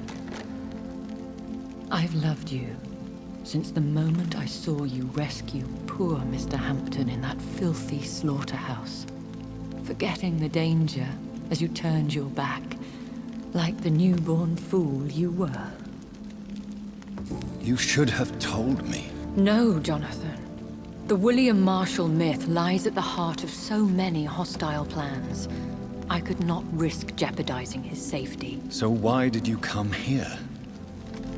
I've loved you since the moment I saw you rescue poor Mr. Hampton in that filthy slaughterhouse, forgetting the danger as you turned your back, like the newborn fool you were. You should have told me. No, Jonathan. The William Marshall myth lies at the heart of so many hostile plans. I could not risk jeopardizing his safety. So why did you come here?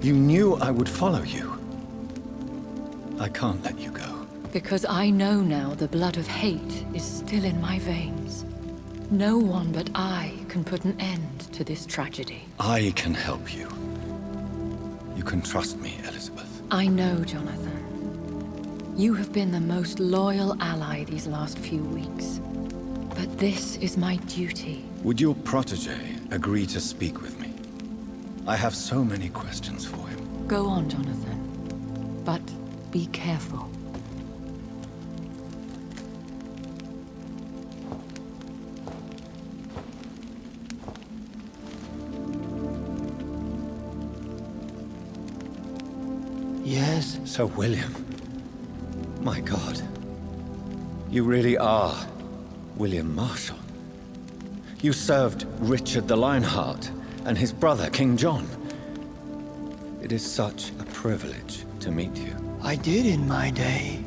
You knew I would follow you. I can't let you go. Because I know now the blood of hate is still in my veins. No one but I can put an end to this tragedy. I can help you. You can trust me, Elizabeth. I know, Jonathan. You have been the most loyal ally these last few weeks. But this is my duty. Would your protege agree to speak with me? I have so many questions for him. Go on, Jonathan. But be careful. Yes? Sir William. My God. You really are William Marshall. You served Richard the Lionheart and his brother, King John. It is such a privilege to meet you. I did in my day.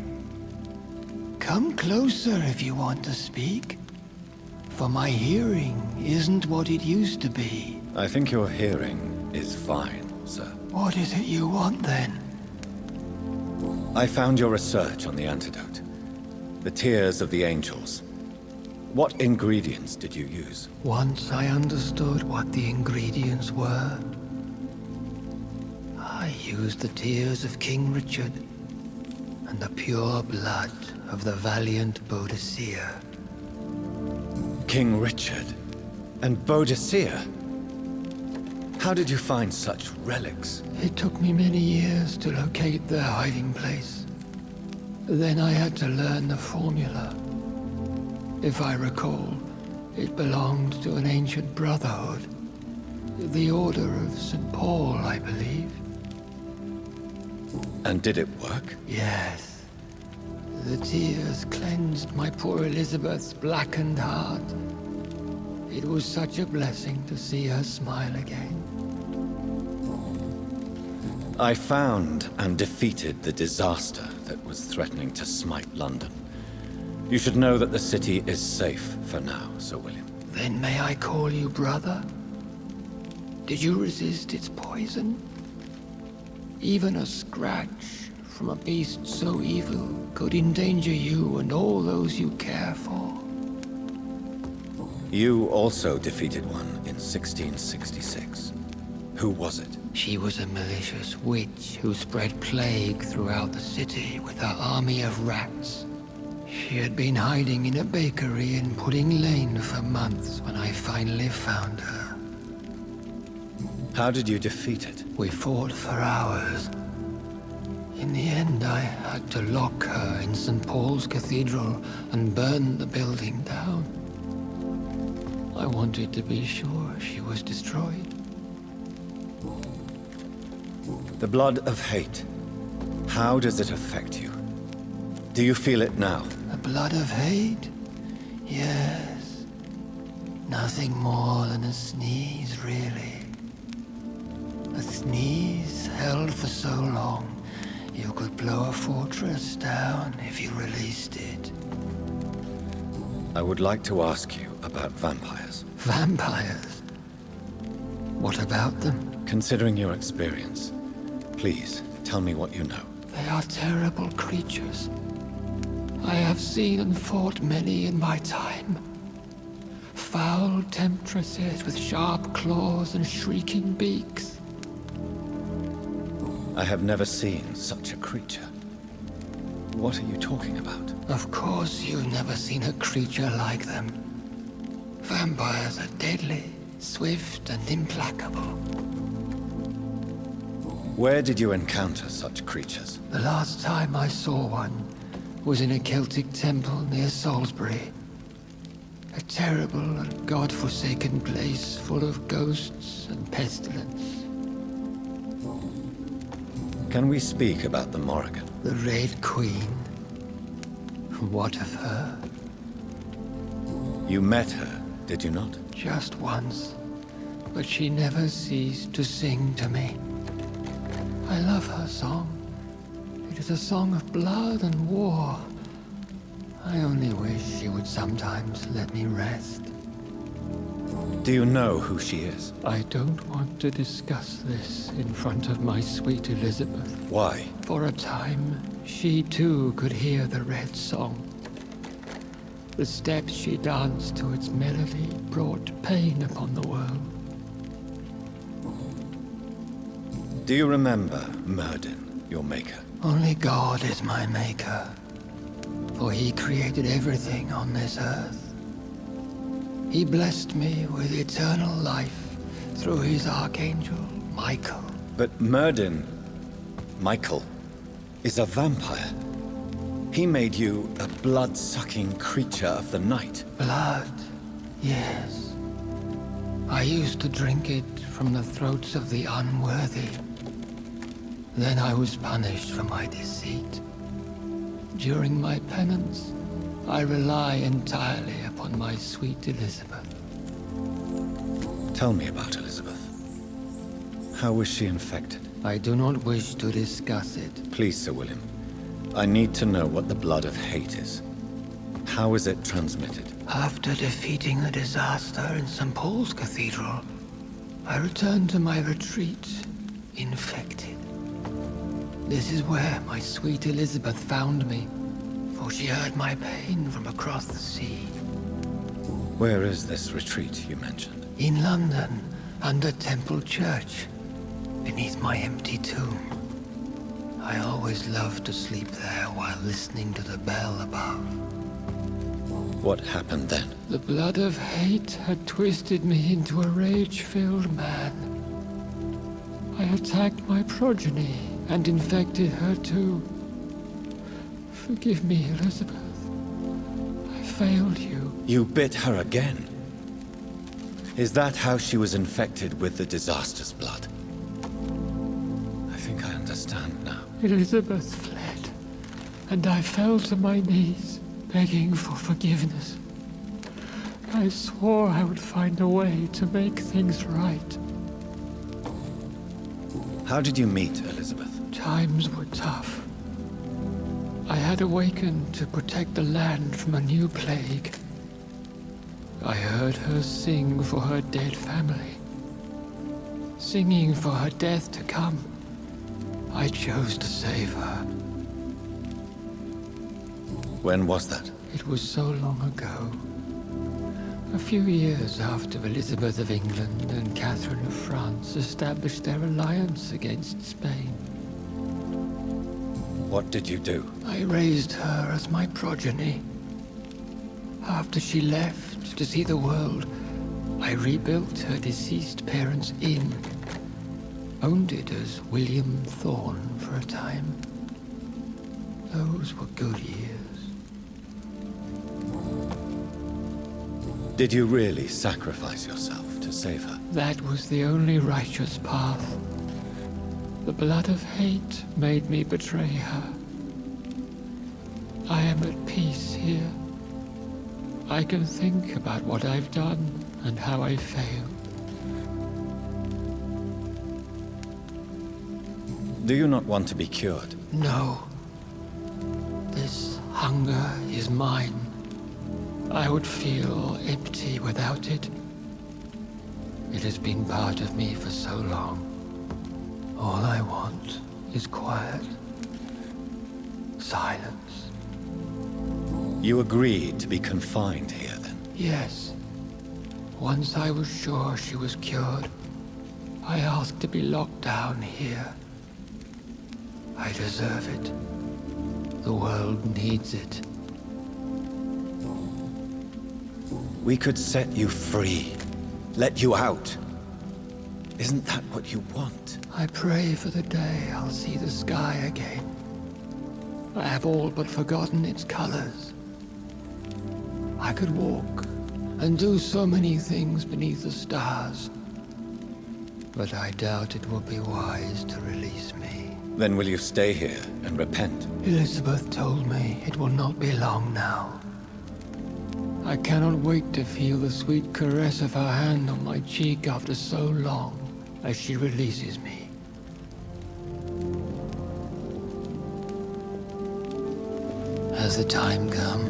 Come closer if you want to speak. For my hearing isn't what it used to be. I think your hearing is fine, sir. What is it you want then? I found your research on the antidote. The tears of the angels. What ingredients did you use? Once I understood what the ingredients were, I used the tears of King Richard and the pure blood of the valiant Boadicea. King Richard and Boadicea? How did you find such relics? It took me many years to locate their hiding place. Then I had to learn the formula. If I recall, it belonged to an ancient brotherhood. The Order of St. Paul, I believe. And did it work? Yes. The tears cleansed my poor Elizabeth's blackened heart. It was such a blessing to see her smile again. I found and defeated the disaster that was threatening to smite London. You should know that the city is safe for now, Sir William. Then may I call you brother? Did you resist its poison? Even a scratch from a beast so evil could endanger you and all those you care for. You also defeated one in 1666. Who was it? She was a malicious witch who spread plague throughout the city with her army of rats. She had been hiding in a bakery in Pudding Lane for months when I finally found her. How did you defeat it? We fought for hours. In the end, I had to lock her in St. Paul's Cathedral and burn the building down. I wanted to be sure she was destroyed. The blood of hate. How does it affect you? Do you feel it now? The blood of hate? Yes. Nothing more than a sneeze, really. A sneeze held for so long, you could blow a fortress down if you released it. I would like to ask you about vampires. Vampires? What about them? Considering your experience, please tell me what you know. They are terrible creatures. I have seen and fought many in my time. Foul temptresses with sharp claws and shrieking beaks. I have never seen such a creature. What are you talking about? Of course you've never seen a creature like them. Vampires are deadly, swift and implacable. Where did you encounter such creatures? The last time I saw one was in a Celtic temple near Salisbury. A terrible and god-forsaken place full of ghosts and pestilence. Can we speak about the Morrigan? The Red Queen. What of her? You met her, did you not? Just once. But she never ceased to sing to me. I love her song. It is a song of blood and war. I only wish she would sometimes let me rest. Do you know who she is? I don't want to discuss this in front of my sweet Elizabeth. Why? For a time, she too could hear the Red Song. The steps she danced to its melody brought pain upon the world. Do you remember Myrddin, your maker? Only God is my maker, for he created everything on this earth. He blessed me with eternal life through his archangel, Michael. But Myrddin, Michael, is a vampire. He made you a blood-sucking creature of the night. Blood, yes. I used to drink it from the throats of the unworthy. Then I was punished for my deceit. During my penance, I rely entirely upon my sweet Elizabeth. Tell me about Elizabeth. How was she infected? I do not wish to discuss it. Please, Sir William. I need to know what the blood of hate is. How is it transmitted? After defeating the disaster in St. Paul's Cathedral, I returned to my retreat, infected. This is where my sweet Elizabeth found me, for she heard my pain from across the sea. Where is this retreat you mentioned? In London, under Temple Church, beneath my empty tomb. I always loved to sleep there while listening to the bell above. What happened then? The blood of hate had twisted me into a rage-filled man. I attacked my progeny and infected her too. Forgive me, Elizabeth. I failed you. You bit her again? Is that how she was infected with the disaster's blood? I think I understand now. Elizabeth fled, and I fell to my knees, begging for forgiveness. I swore I would find a way to make things right. How did you meet Elizabeth? Times were tough. I had awakened to protect the land from a new plague. I heard her sing for her dead family. Singing for her death to come. I chose to save her. When was that? It was so long ago. A few years after Elizabeth of England and Catherine of France established their alliance against Spain. What did you do? I raised her as my progeny. After she left to see the world, I rebuilt her deceased parents' inn. Owned it as William Thorne for a time. Those were good years. Did you really sacrifice yourself to save her? That was the only righteous path. The blood of hate made me betray her. I am at peace here. I can think about what I've done and how I failed. Do you not want to be cured? No. This hunger is mine. I would feel empty without it. It has been part of me for so long. All I want is quiet. Silence. You agreed to be confined here, then? Yes. Once I was sure she was cured, I asked to be locked down here. I deserve it. The world needs it. We could set you free. Let you out. Isn't that what you want? I pray for the day I'll see the sky again. I have all but forgotten its colors. I could walk and do so many things beneath the stars. But I doubt it will be wise to release me. Then will you stay here and repent? Elizabeth told me it will not be long now. I cannot wait to feel the sweet caress of her hand on my cheek after so long, as she releases me. Has the time come?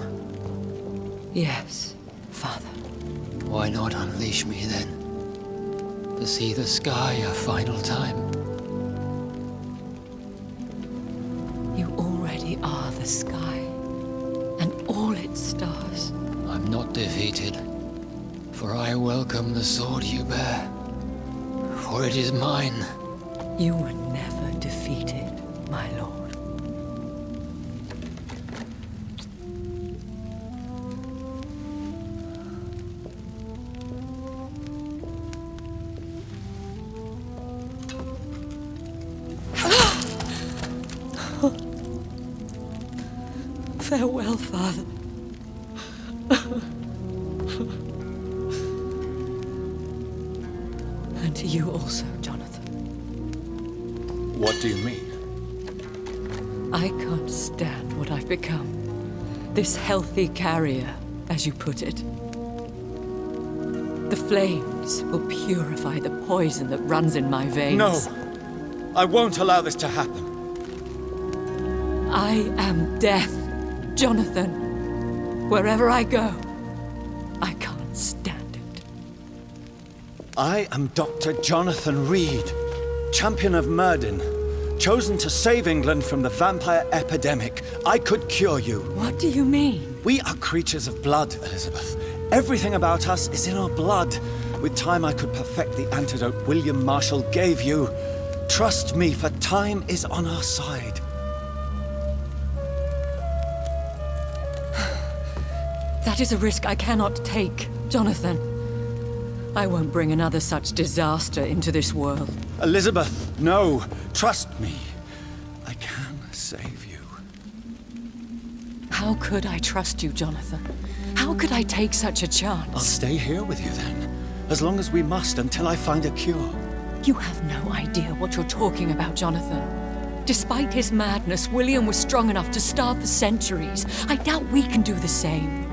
Yes, Father. Why not unleash me then? To see the sky a final time. You already are the sky, and all its stars. I'm not defeated, for I welcome the sword you bear, for it is mine. You were never defeated, my lord. Farewell, Father. And to you also, Jonathan. What do you mean? I can't stand what I've become. This healthy carrier, as you put it. The flames will purify the poison that runs in my veins. No! I won't allow this to happen. I am death, Jonathan. Wherever I go, I can't stand it. I am Dr. Jonathan Reed, champion of Myrddin, chosen to save England from the vampire epidemic. I could cure you. What do you mean? We are creatures of blood, Elizabeth. Everything about us is in our blood. With time, I could perfect the antidote William Marshall gave you. Trust me, for time is on our side. That is a risk I cannot take, Jonathan. I won't bring another such disaster into this world. Elizabeth, no. Trust me. I can save you. How could I trust you, Jonathan? How could I take such a chance? I'll stay here with you then, as long as we must until I find a cure. You have no idea what you're talking about, Jonathan. Despite his madness, William was strong enough to starve for centuries. I doubt we can do the same.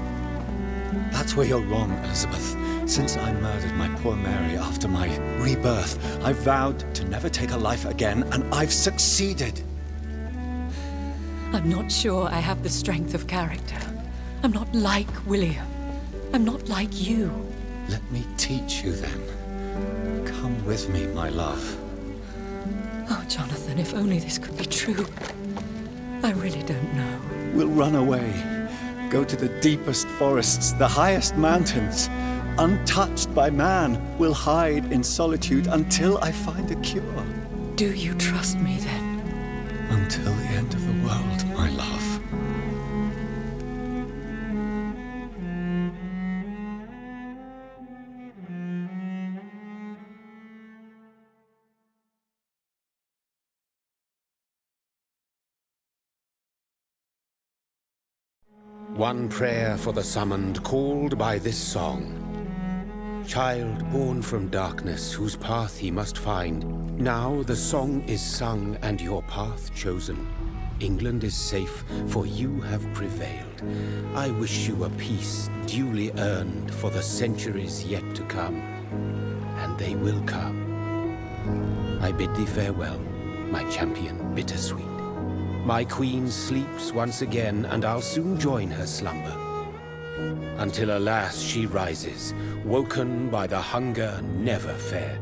That's where you're wrong, Elizabeth. Since I murdered my poor Mary after my rebirth, I vowed to never take a life again, and I've succeeded. I'm not sure I have the strength of character. I'm not like William. I'm not like you. Let me teach you then. Come with me, my love. Oh, Jonathan, if only this could be true. I really don't know. We'll run away. Go to the deepest forests, the highest mountains. Untouched by man, we'll hide in solitude until I find a cure. Do you trust me then? Until the end of the world, my love. One prayer for the summoned, called by this song. Child born from darkness, whose path he must find. Now the song is sung and your path chosen. England is safe, for you have prevailed. I wish you a peace duly earned for the centuries yet to come. And they will come. I bid thee farewell, my champion bittersweet. My queen sleeps once again, and I'll soon join her slumber. Until alas she rises, woken by the hunger never fed.